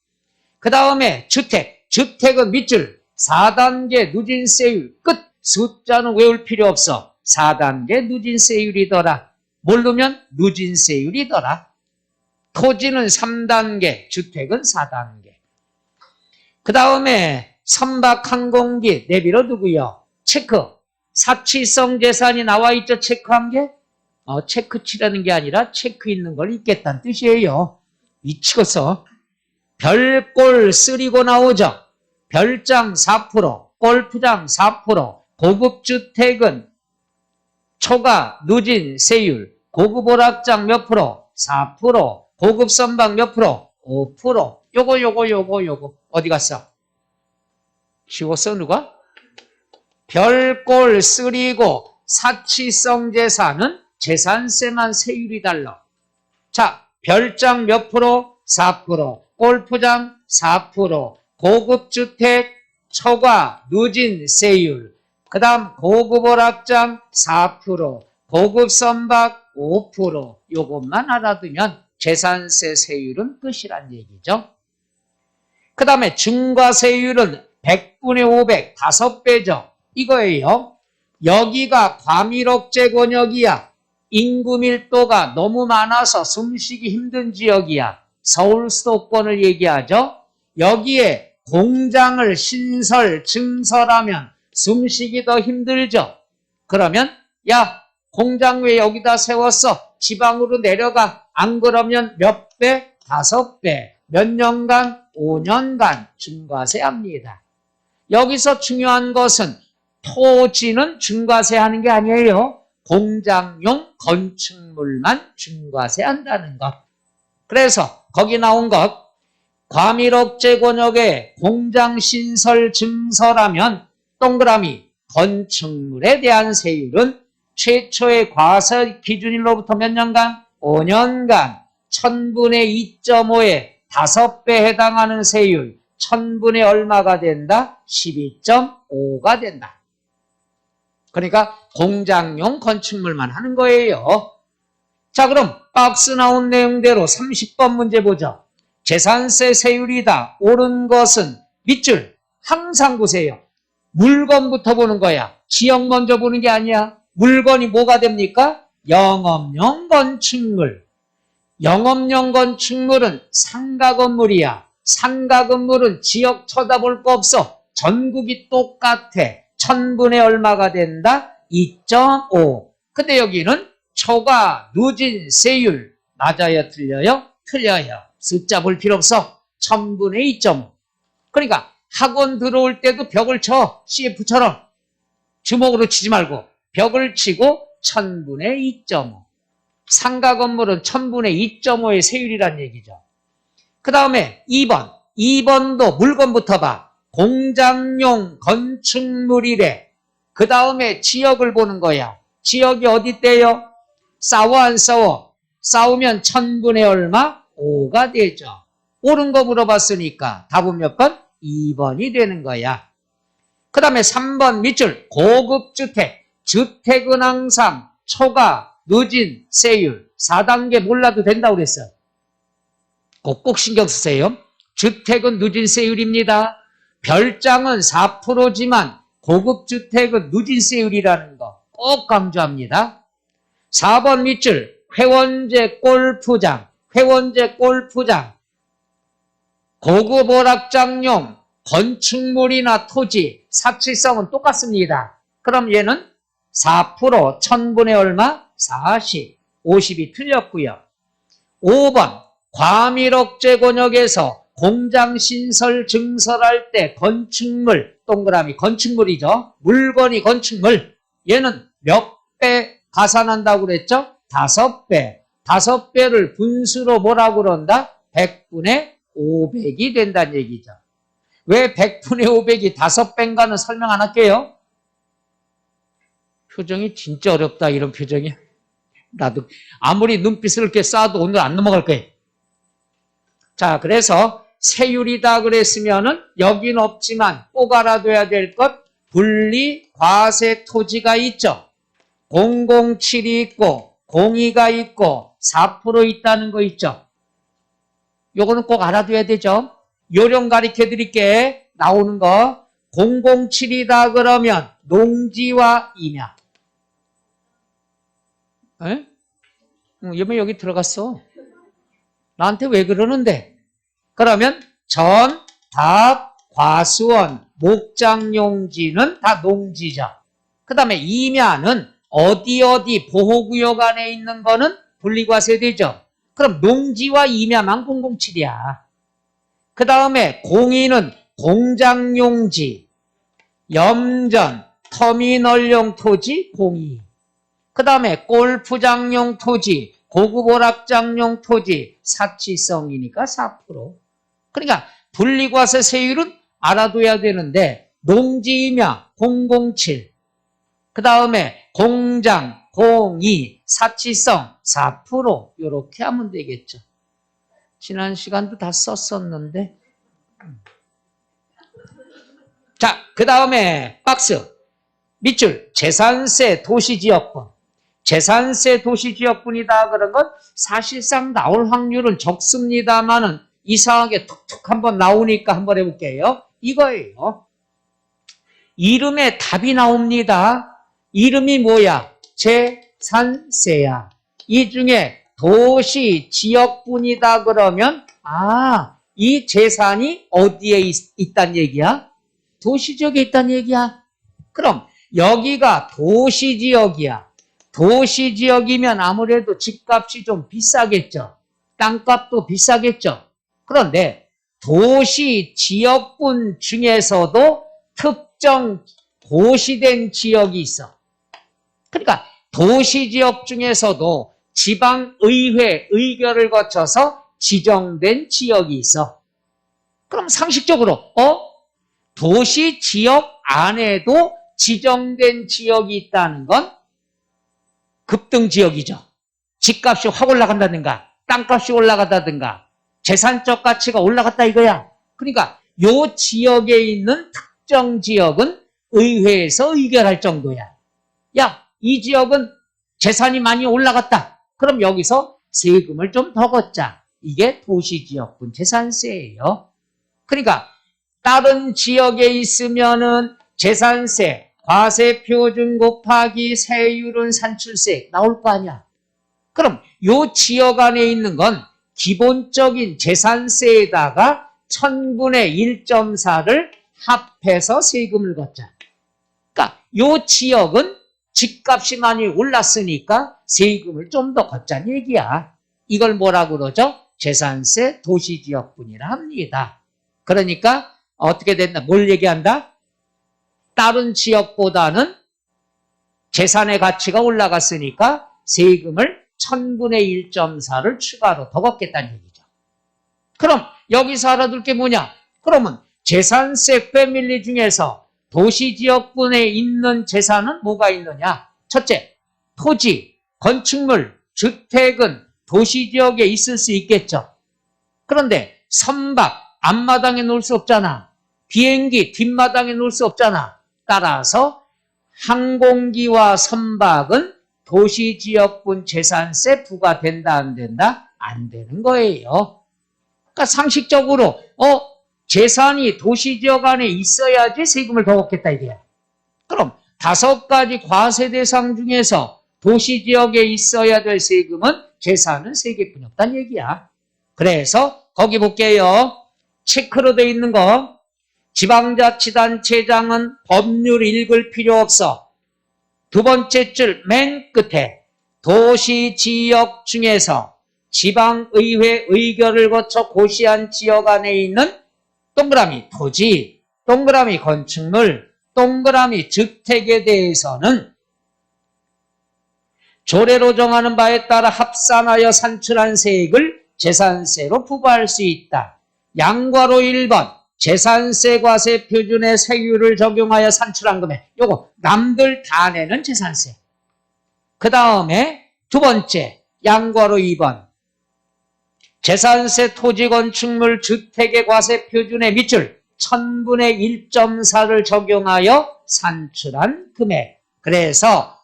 그 다음에 주택. 주택은 밑줄 4단계 누진세율. 끝. 숫자는 외울 필요 없어. 4단계 누진세율이더라. 모르면 누진세율이더라. 토지는 3단계, 주택은 4단계. 그 다음에 선박항공기 내비로 누구요? 체크. 사치성 재산이 나와 있죠? 체크한 게? 체크 치라는 게 아니라 체크 있는 걸 읽겠다는 뜻이에요. 미치겠어. 별골 쓰리고 나오죠? 별장 4%, 골프장 4%, 고급주택은 초과 누진 세율, 고급 오락장 몇 프로? 4%, 고급 선박 몇 프로? 5%. 요거. 어디 갔어? 지웠어, 누가? 별골 쓰리고 사치성 재산은 재산세만 세율이 달라. 자, 별장 몇 프로? 4%, 골프장 4%, 고급주택 초과 누진 세율, 그 다음 고급 오락장 4%, 고급 선박 5%. 요것만 알아두면 재산세 세율은 끝이란 얘기죠. 그 다음에 중과세율은 100분의 500, 5배죠. 이거예요. 여기가 과밀억제 권역이야. 인구 밀도가 너무 많아서 숨쉬기 힘든 지역이야. 서울 수도권을 얘기하죠. 여기에 공장을 신설, 증설하면 숨쉬기 더 힘들죠. 그러면 야, 공장 왜 여기다 세웠어? 지방으로 내려가. 안 그러면 몇 배? 5배. 몇 년간? 5년간 중과세합니다. 여기서 중요한 것은 토지는 중과세하는 게 아니에요. 공장용 건축물만 중과세한다는 것. 그래서 거기 나온 것 과밀억제 권역의 공장신설 증서라면 동그라미 건축물에 대한 세율은 최초의 과세 기준일로부터 몇 년간? 5년간 1000분의 2.5에 5배 해당하는 세율 1000분의 얼마가 된다? 12.5가 된다. 그러니까 공장용 건축물만 하는 거예요. 자, 그럼 박스 나온 내용대로 30번 문제 보죠. 재산세 세율이다. 옳은 것은 밑줄 항상 보세요. 물건부터 보는 거야. 지역 먼저 보는 게 아니야. 물건이 뭐가 됩니까? 영업용 건축물. 영업용 건축물은 상가 건물이야. 상가 건물은 지역 쳐다볼 거 없어. 전국이 똑같아. 1000분의 얼마가 된다? 2.5. 근데 여기는 초과 누진 세율. 맞아요? 틀려요? 틀려요. 숫자 볼 필요 없어. 1000분의 2.5. 그러니까 학원 들어올 때도 벽을 쳐. CF처럼. 주먹으로 치지 말고 벽을 치고 1000분의 2.5. 상가 건물은 1000분의 2.5의 세율이란 얘기죠. 그 다음에 2번. 2번도 물건부터 봐. 공장용 건축물이래. 그 다음에 지역을 보는 거야. 지역이 어디 떼요? 싸워 안 싸워? 싸우면 1000분의 얼마? 5가 되죠. 옳은 거 물어봤으니까 답은 몇 번? 2번이 되는 거야. 그 다음에 3번 밑줄 고급주택. 주택은 항상 초과, 누진, 세율 4단계 몰라도 된다고 그랬어요. 꼭 신경 쓰세요. 주택은 누진 세율입니다. 별장은 4%지만 고급주택은 누진 세율이라는 거 꼭 강조합니다. 4번 밑줄 회원제 골프장. 회원제 골프장. 고급 오락장용 건축물이나 토지 사치성은 똑같습니다. 그럼 얘는 4% 1000분의 얼마? 40. 50이 틀렸고요. 5번 과밀억제 권역에서 공장 신설 증설할 때 건축물 동그라미 건축물이죠. 물건이 건축물. 얘는 몇 배 가산한다고 그랬죠? 5배. 5배를 분수로 뭐라고 그런다? 100분의 500이 된다는 얘기죠. 왜 100분의 500이 5배인가는 설명 안 할게요. 표정이 진짜 어렵다, 이런 표정이. 나도 아무리 눈빛을 이렇게 쏴도 오늘 안 넘어갈 거예요. 자, 그래서 세율이다 그랬으면은 여긴 없지만 꼭 알아둬야 될 것 분리 과세 토지가 있죠. 007이 있고 02가 있고 4% 있다는 거 있죠. 요거는 꼭 알아둬야 되죠. 요령 가르쳐 드릴게. 나오는 거 007이다 그러면 농지와 임야. 에? 왜 여기 들어갔어? 나한테 왜 그러는데? 그러면 전, 답, 과수원, 목장용지는 다 농지죠. 그 다음에 임야는 어디 보호구역 안에 있는 거는 분리과세되죠. 그럼 농지와 임야만 007이야. 그 다음에 공인은 공장용지, 염전, 터미널용 토지 02. 그 다음에 골프장용 토지, 고급 오락장용 토지, 사치성이니까 4%. 그러니까 분리과세 세율은 알아둬야 되는데 농지 임야 007, 그 다음에 공장 02, 사치성 4% 이렇게 하면 되겠죠. 지난 시간도 다 썼었는데. 자, 그 다음에 박스 밑줄 재산세 도시지역분. 재산세 도시지역분이다 그런 건 사실상 나올 확률은 적습니다만은 이상하게 툭툭 한번 나오니까 한번 해볼게요. 이거예요. 이름에 답이 나옵니다. 이름이 뭐야? 재산세야. 이 중에 도시 지역분이다 그러면 이 재산이 어디에 있단 얘기야? 도시지역에 있단 얘기야. 그럼 여기가 도시지역이야. 도시지역이면 아무래도 집값이 좀 비싸겠죠. 땅값도 비싸겠죠. 그런데 도시지역분 중에서도 특정 고시된 지역이 있어. 그러니까 도시지역 중에서도 지방의회 의결을 거쳐서 지정된 지역이 있어. 그럼 상식적으로 도시 지역 안에도 지정된 지역이 있다는 건 급등 지역이죠. 집값이 확 올라간다든가 땅값이 올라간다든가 재산적 가치가 올라갔다 이거야. 그러니까 요 지역에 있는 특정 지역은 의회에서 의결할 정도야. 야, 이 지역은 재산이 많이 올라갔다. 그럼 여기서 세금을 좀 더 걷자. 이게 도시지역분 재산세예요. 그러니까 다른 지역에 있으면은 재산세, 과세표준 곱하기 세율은 산출세 나올 거 아니야. 그럼 요 지역 안에 있는 건 기본적인 재산세에다가 1000분의 1.4를 합해서 세금을 걷자. 그러니까 요 지역은 집값이 많이 올랐으니까 세금을 좀 더 걷자는 얘기야. 이걸 뭐라고 그러죠? 재산세 도시지역분이라 합니다. 그러니까 어떻게 된다? 뭘 얘기한다? 다른 지역보다는 재산의 가치가 올라갔으니까 세금을 1000분의 1.4를 추가로 더 걷겠다는 얘기죠. 그럼 여기서 알아둘 게 뭐냐? 그러면 재산세 패밀리 중에서 도시지역분에 있는 재산은 뭐가 있느냐? 첫째, 토지, 건축물, 주택은 도시지역에 있을 수 있겠죠. 그런데 선박, 앞마당에 놓을 수 없잖아. 비행기, 뒷마당에 놓을 수 없잖아. 따라서 항공기와 선박은 도시지역분 재산세 부과된다, 안 된다? 안 되는 거예요. 그러니까 상식적으로 재산이 도시지역 안에 있어야지 세금을 더 걷겠다 이게야. 그럼 5가지 과세 대상 중에서 도시지역에 있어야 될 세금은 재산은 3개뿐이 없다는 얘기야. 그래서 거기 볼게요. 체크로 돼 있는 거. 지방자치단체장은 법률 읽을 필요 없어. 두 번째 줄 맨 끝에 도시지역 중에서 지방의회 의결을 거쳐 고시한 지역 안에 있는 동그라미 토지, 동그라미 건축물, 동그라미 주택에 대해서는 조례로 정하는 바에 따라 합산하여 산출한 세액을 재산세로 부과할 수 있다. 양괄호 1번 재산세 과세 표준의 세율을 적용하여 산출한 금액. 요거 남들 다 내는 재산세. 그 다음에 두 번째 양괄호 2번 재산세 토지 건축물 주택의 과세 표준의 밑줄 1000분의 1.4를 적용하여 산출한 금액. 그래서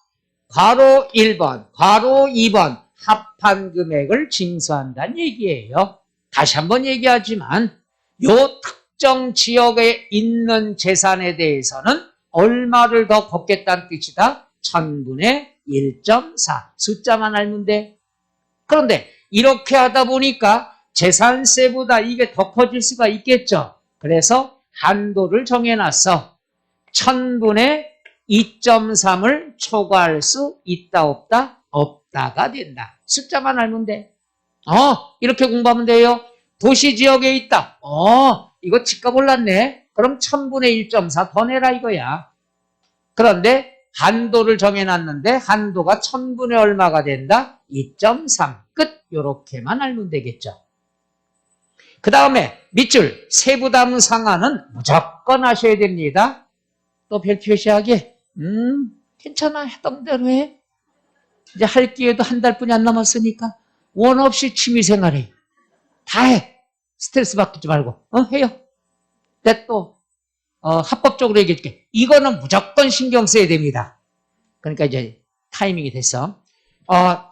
괄호 1번, 괄호 2번 합한 금액을 징수한다는 얘기예요. 다시 한번 얘기하지만 요 특정 지역에 있는 재산에 대해서는 얼마를 더 걷겠다는 뜻이다. 1000분의 1.4 숫자만 알면 돼. 그런데 이렇게 하다 보니까 재산세보다 이게 더 커질 수가 있겠죠. 그래서 한도를 정해놨어. 1000분의 2.3을 초과할 수 있다 없다? 없다가 된다. 숫자만 알면 돼. 이렇게 공부하면 돼요. 도시지역에 있다. 이거 집값 올랐네. 그럼 1000분의 1.4 더 내라 이거야. 그런데 한도를 정해놨는데 한도가 1000분의 얼마가 된다? 2.3 끝. 요렇게만 알면 되겠죠. 그 다음에 밑줄 세부담 상한은 무조건 하셔야 됩니다. 또 별 표시하게 괜찮아 했던 대로 해. 이제 할 기회도 한 달뿐이 안 남았으니까 원 없이 취미생활해. 다 해. 스트레스 받지 말고 해요. 내가 또 합법적으로 얘기해줄게. 이거는 무조건 신경 써야 됩니다. 그러니까 이제 타이밍이 됐어.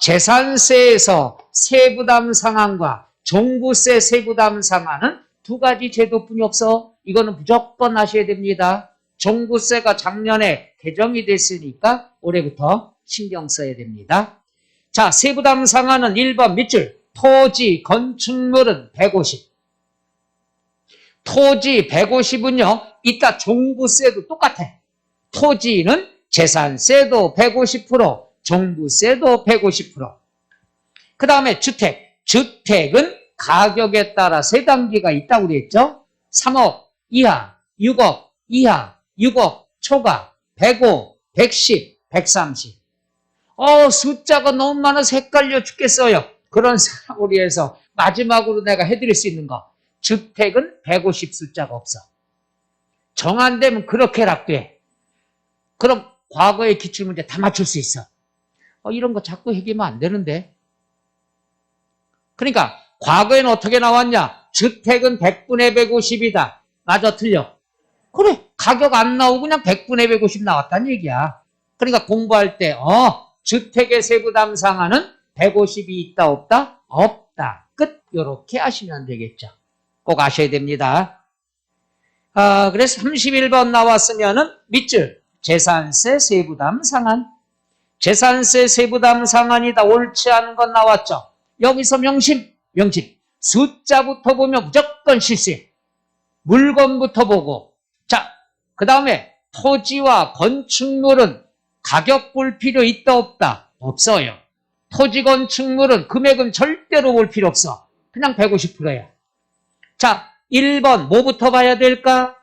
재산세에서 세부담 상한과 종부세 세부담 상한은 2가지 제도뿐이 없어. 이거는 무조건 하셔야 됩니다. 종부세가 작년에 개정이 됐으니까 올해부터 신경 써야 됩니다. 자, 세부담 상한은 1번 밑줄 토지, 건축물은 150. 토지 150은요. 이따 종부세도 똑같아. 토지는 재산세도 150%, 종부세도 150%. 그 다음에 주택. 주택은 가격에 따라 세 단계가 있다고 그랬죠. 3억 이하, 6억 이하, 6억 초과, 105, 110, 130. 숫자가 너무 많아서 헷갈려 죽겠어요. 그런 사고리에서 마지막으로 내가 해드릴 수 있는 거. 주택은 150 숫자가 없어. 정 안 되면 그렇게 락돼. 그럼 과거의 기출문제 다 맞출 수 있어. 이런 거 자꾸 얘기하면 안 되는데. 그러니까 과거에는 어떻게 나왔냐? 주택은 100분의 150이다. 맞아, 틀려? 그래, 가격 안 나오고 그냥 100분의 150 나왔다는 얘기야. 그러니까 공부할 때 주택의 세부담 상한은 150이 있다 없다? 없다. 끝. 이렇게 하시면 되겠죠. 꼭 아셔야 됩니다. 그래서 31번 나왔으면은 밑줄 재산세 세부담 상한. 재산세 세부담 상한이다. 옳지 않은 건 나왔죠. 여기서 명심. 숫자부터 보면 무조건 실수해. 물건부터 보고. 자, 그 다음에 토지와 건축물은 가격 볼 필요 있다 없다? 없어요. 토지 건축물은 금액은 절대로 볼 필요 없어. 그냥 150%야. 자, 1번 뭐부터 봐야 될까?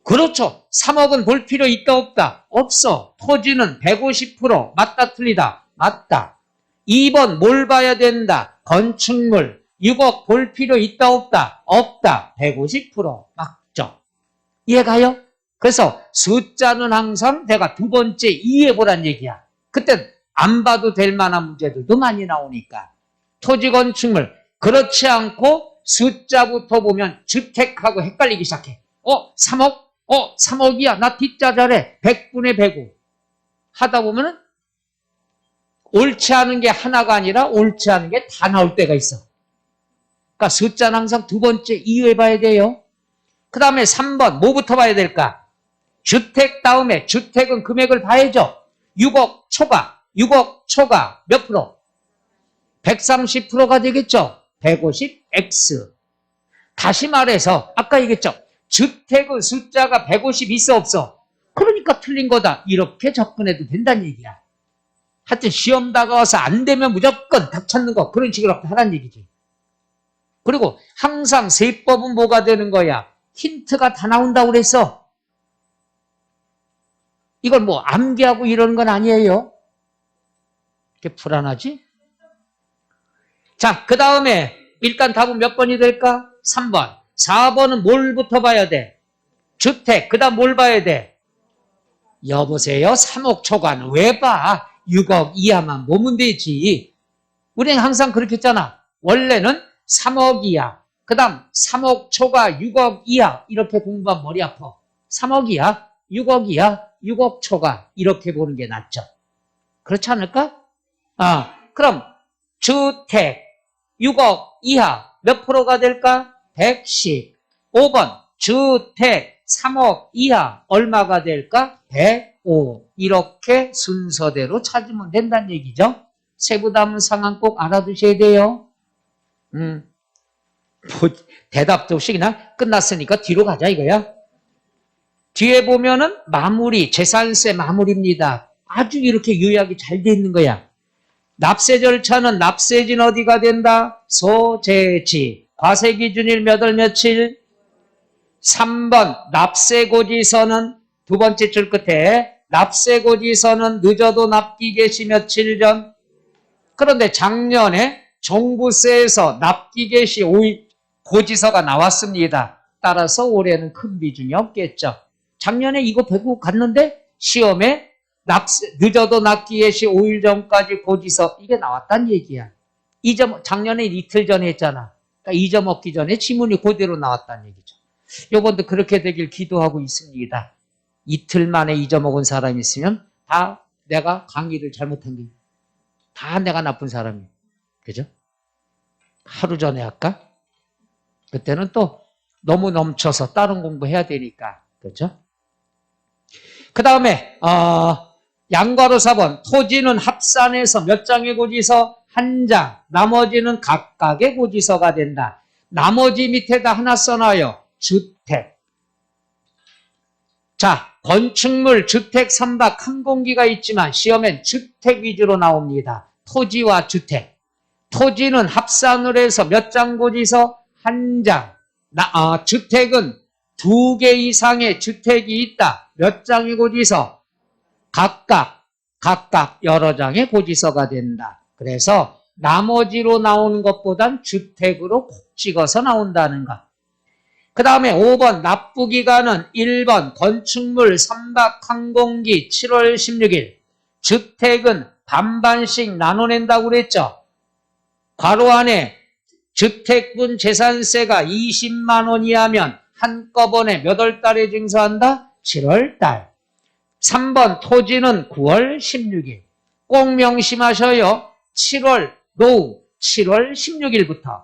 그렇죠. 3억은 볼 필요 있다 없다? 없어. 토지는 150% 맞다 틀리다? 맞다. 2번 뭘 봐야 된다? 건축물 6억 볼 필요 있다 없다? 없다. 150% 맞죠. 이해가요? 그래서 숫자는 항상 내가 두 번째 이해해보란 얘기야. 그땐 안 봐도 될 만한 문제들도 많이 나오니까. 토지 건축물 그렇지 않고 숫자부터 보면 주택하고 헷갈리기 시작해. 3억? 3억이야. 나 뒷자 잘해. 100분의 105. 하다 보면은 옳지 않은 게 하나가 아니라 옳지 않은 게 다 나올 때가 있어. 그러니까 숫자는 항상 두 번째 이해해봐야 돼요. 그 다음에 3번 뭐부터 봐야 될까? 주택 다음에 주택은 금액을 봐야죠. 6억 초과 몇 프로? 130%가 되겠죠. 150x. 다시 말해서 아까 얘기했죠. 주택은 숫자가 150 있어 없어? 그러니까 틀린 거다. 이렇게 접근해도 된다는 얘기야. 하여튼 시험 다가와서 안 되면 무조건 답 찾는 거 그런 식으로 하라는 얘기지. 그리고 항상 세법은 뭐가 되는 거야? 힌트가 다 나온다고 그랬어. 이걸 뭐 암기하고 이러는 건 아니에요. 이렇게 불안하지? 자, 그 다음에 일단 답은 몇 번이 될까? 3번. 4번은 뭘부터 봐야 돼? 주택. 그 다음 뭘 봐야 돼? 여보세요? 3억 초과는 왜 봐? 6억 이하만 보면 되지. 우리는 항상 그렇게 했잖아. 원래는 3억 이하. 그 다음 3억 초과 6억 이하. 이렇게 공부하면 머리 아파. 3억 이하, 6억 이하, 6억 초과. 이렇게 보는 게 낫죠. 그렇지 않을까? 그럼 주택 6억 이하 몇 프로가 될까? 110. 5번 주택 3억 이하 얼마가 될까? 105. 이렇게 순서대로 찾으면 된다는 얘기죠. 세부담 상한 꼭 알아두셔야 돼요. 대답도 없이 그냥 끝났으니까 뒤로 가자 이거야. 뒤에 보면은 마무리, 재산세 마무리입니다. 아주 이렇게 요약이 잘 돼 있는 거야. 납세 절차는 납세진 어디가 된다? 소재지. 과세기준일 몇 월 며칠? 3번 납세고지서는 두 번째 줄 끝에 납세고지서는 늦어도 납기 개시 며칠 전. 그런데 작년에 종부세에서 납기 개시 5일 고지서가 나왔습니다. 따라서 올해는 큰 비중이 없겠죠. 작년에 이거 배고 갔는데 시험에 늦어도 납기 개시 5일 전까지 고지서 이게 나왔단 얘기야. 작년에 이틀 전에 했잖아. 그러니까 잊어먹기 전에 지문이 그대로 나왔다는 얘기죠. 요번도 그렇게 되길 기도하고 있습니다. 이틀 만에 잊어먹은 사람이 있으면 다 내가 강의를 잘못한 게 다 내가 나쁜 사람이에요. 그죠? 하루 전에 할까? 그때는 또 너무 넘쳐서 다른 공부해야 되니까. 그죠? 그 다음에 양괄호 4번 토지는 합산해서 몇 장의 고지서? 한 장. 나머지는 각각의 고지서가 된다. 나머지 밑에다 하나 써놔요. 주택. 자, 건축물, 주택, 선박, 항공기가 있지만 시험엔 주택 위주로 나옵니다. 토지와 주택. 토지는 합산을 해서 몇 장 고지서? 한 장. 주택은 2개 이상의 주택이 있다. 몇 장의 고지서? 각각 여러 장의 고지서가 된다. 그래서 나머지로 나오는 것보단 주택으로 콕 찍어서 나온다는 것. 그 다음에 5번 납부기간은 1번 건축물 3박 항공기 7월 16일. 주택은 반반씩 나눠낸다고 그랬죠. 괄호 안에 주택분 재산세가 20만 원이 하면 한꺼번에 몇 월 달에 징수한다? 7월 달. 3번 토지는 9월 16일. 꼭 명심하셔요. 7월 노후 7월 16일부터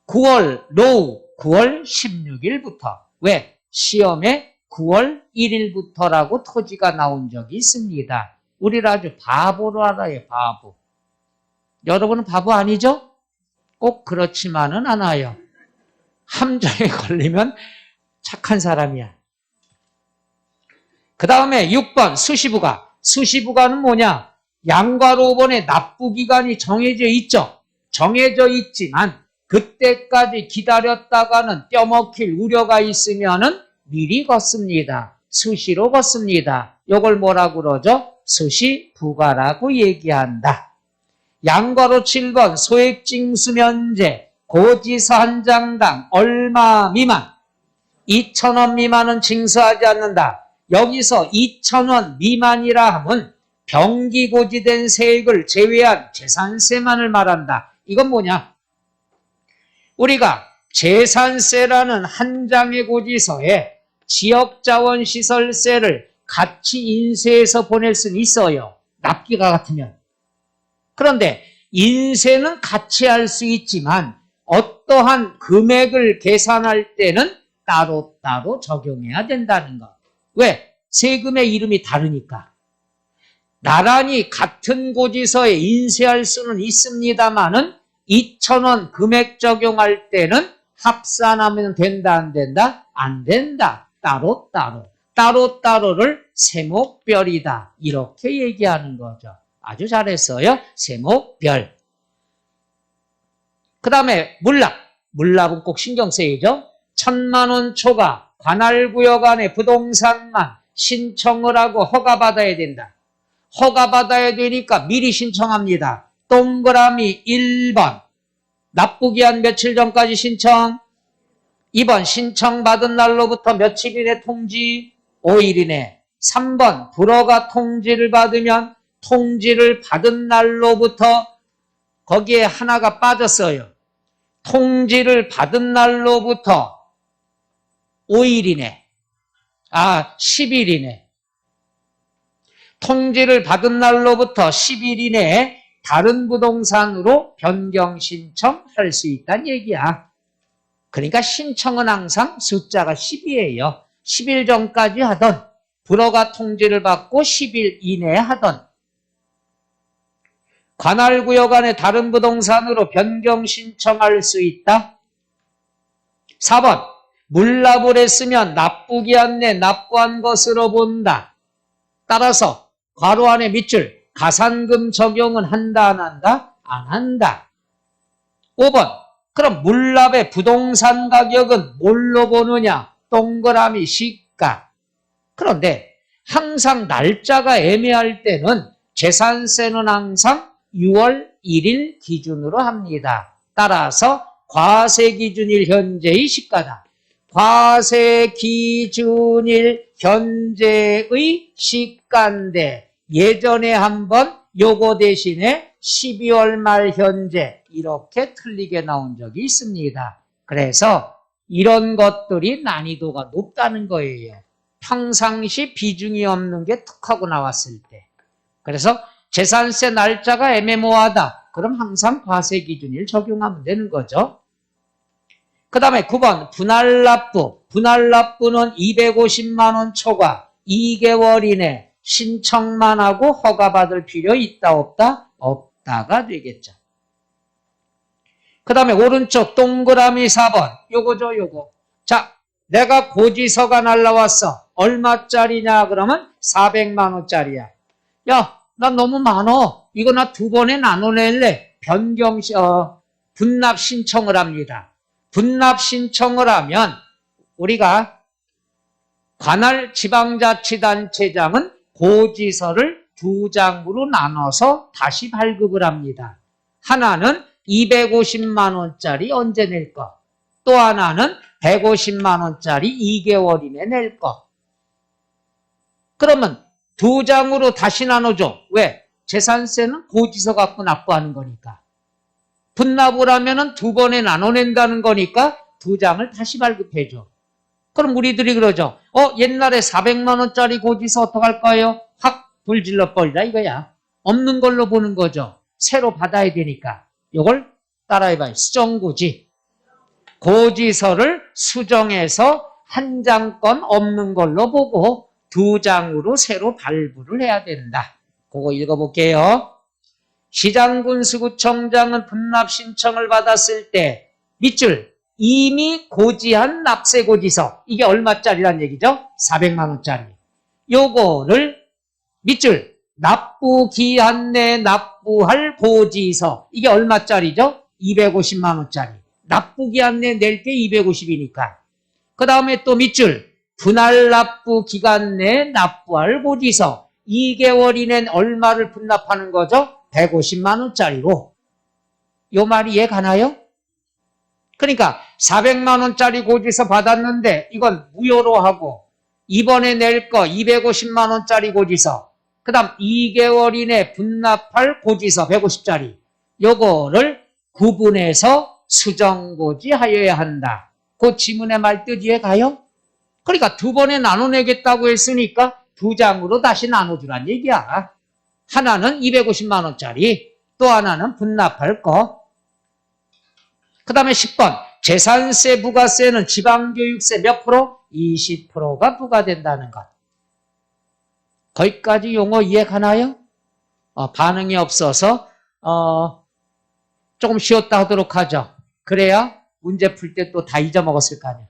9월 노후 9월 16일부터. 왜? 시험에 9월 1일부터라고 토지가 나온 적이 있습니다. 우리를 아주 바보로 알아요. 바보. 여러분은 바보 아니죠? 꼭 그렇지만은 않아요. 함정에 걸리면 착한 사람이야. 그 다음에 6번 수시부가. 수시부가는 뭐냐? 양괄호 5번에 납부기간이 정해져 있죠. 정해져 있지만 그때까지 기다렸다가는 떼먹힐 우려가 있으면은 미리 걷습니다. 수시로 걷습니다. 이걸 뭐라고 그러죠? 수시부가라고 얘기한다. 양괄호 7번 소액징수면제 고지서 한 장당 얼마 미만 2,000원 미만은 징수하지 않는다. 여기서 2,000원 미만이라 하면 병기고지된 세액을 제외한 재산세만을 말한다. 이건 뭐냐? 우리가 재산세라는 한 장의 고지서에 지역자원시설세를 같이 인쇄해서 보낼 수는 있어요. 납기가 같으면. 그런데 인쇄는 같이 할 수 있지만 어떠한 금액을 계산할 때는 따로따로 적용해야 된다는 것. 왜? 세금의 이름이 다르니까. 나란히 같은 고지서에 인쇄할 수는 있습니다만은 2,000원 금액 적용할 때는 합산하면 된다, 안 된다? 안 된다. 따로따로. 따로따로를 세목별이다. 이렇게 얘기하는 거죠. 아주 잘했어요. 세목별. 그 다음에 물납. 물납은 꼭 신경 써야죠. 1,000만 원 초과 관할구역 안에 부동산만 신청을 하고 허가받아야 된다. 허가받아야 되니까 미리 신청합니다. 동그라미 1번. 납부기한 며칠 전까지 신청. 2번 신청받은 날로부터 며칠 이내 통지. 5일 이내. 3번 불허가 통지를 받으면 통지를 받은 날로부터 거기에 하나가 빠졌어요. 통지를 받은 날로부터 5일 이내. 10일 이내. 통지를 받은 날로부터 10일 이내에 다른 부동산으로 변경 신청할 수 있다는 얘기야. 그러니까 신청은 항상 숫자가 10이에요. 10일 전까지 하던, 불허가 통지를 받고 10일 이내에 하던, 관할구역 안에 다른 부동산으로 변경 신청할 수 있다. 4번, 물납을 했으면 납부기한 내 납부한 것으로 본다. 따라서 괄호 안에 밑줄 가산금 적용은 한다, 안 한다? 안 한다. 5번, 그럼 물납의 부동산 가격은 뭘로 보느냐? 동그라미 시가. 그런데 항상 날짜가 애매할 때는 재산세는 항상 6월 1일 기준으로 합니다. 따라서 과세기준일 현재의 시가다. 과세기준일 현재의 시가인데 예전에 한번 요거 대신에 12월 말 현재 이렇게 틀리게 나온 적이 있습니다. 그래서 이런 것들이 난이도가 높다는 거예요. 평상시 비중이 없는 게 툭 하고 나왔을 때. 그래서 재산세 날짜가 애매모호하다. 그럼 항상 과세기준일 적용하면 되는 거죠. 그 다음에 9번 분할납부. 분할납부는 250만 원 초과 2개월 이내 신청만 하고 허가받을 필요 있다 없다? 없다가 되겠죠. 그 다음에 오른쪽 동그라미 4번. 요거죠, 요거. 자, 내가 고지서가 날라왔어. 얼마짜리냐? 그러면 400만 원짜리야. 야, 나 너무 많어. 이거 나 두 번에 나눠낼래. 분납 신청을 합니다. 분납 신청을 하면 우리가 관할 지방자치단체장은 고지서를 두 장으로 나눠서 다시 발급을 합니다. 하나는 250만 원짜리 언제 낼 거. 또 하나는 150만 원짜리 2개월 이내 낼 거. 그러면 두 장으로 다시 나눠줘. 왜? 재산세는 고지서 갖고 납부하는 거니까. 분납을 하면은 두 번에 나눠낸다는 거니까 두 장을 다시 발급해줘. 그럼 우리들이 그러죠. 옛날에 400만 원짜리 고지서 어떡할 거예요? 확 불질러 버리라 이거야. 없는 걸로 보는 거죠. 새로 받아야 되니까. 이걸 따라해봐요. 수정고지. 고지서를 수정해서 한 장건 없는 걸로 보고 두 장으로 새로 발부를 해야 된다. 그거 읽어볼게요. 시장군수구청장은 분납 신청을 받았을 때 밑줄 이미 고지한 납세고지서 이게 얼마짜리란 얘기죠? 400만 원짜리. 요거를 밑줄 납부기한 내 납부할 고지서 이게 얼마짜리죠? 250만 원짜리. 납부기한 내 낼 게 250이니까. 그 다음에 또 밑줄 분할 납부 기간 내 납부할 고지서 2개월 이내 얼마를 분납하는 거죠? 150만 원짜리로. 요 말이 이해 가나요? 그러니까 400만 원짜리 고지서 받았는데 이건 무효로 하고 이번에 낼 거 250만 원짜리 고지서 그 다음 2개월 이내 분납할 고지서 150짜리 요거를 구분해서 수정고지 하여야 한다. 그 지문의 말뜻 이해 가요? 그러니까 두 번에 나눠내겠다고 했으니까 두 장으로 다시 나눠주란 얘기야. 하나는 250만 원짜리, 또 하나는 분납할 거. 그 다음에 10번. 재산세, 부가세는 지방교육세 몇 프로? 20%가 부과된다는 것. 거기까지 용어 이해 가나요? 반응이 없어서 조금 쉬었다 하도록 하죠. 그래야 문제 풀 때 또 다 잊어먹었을 거 아니에요.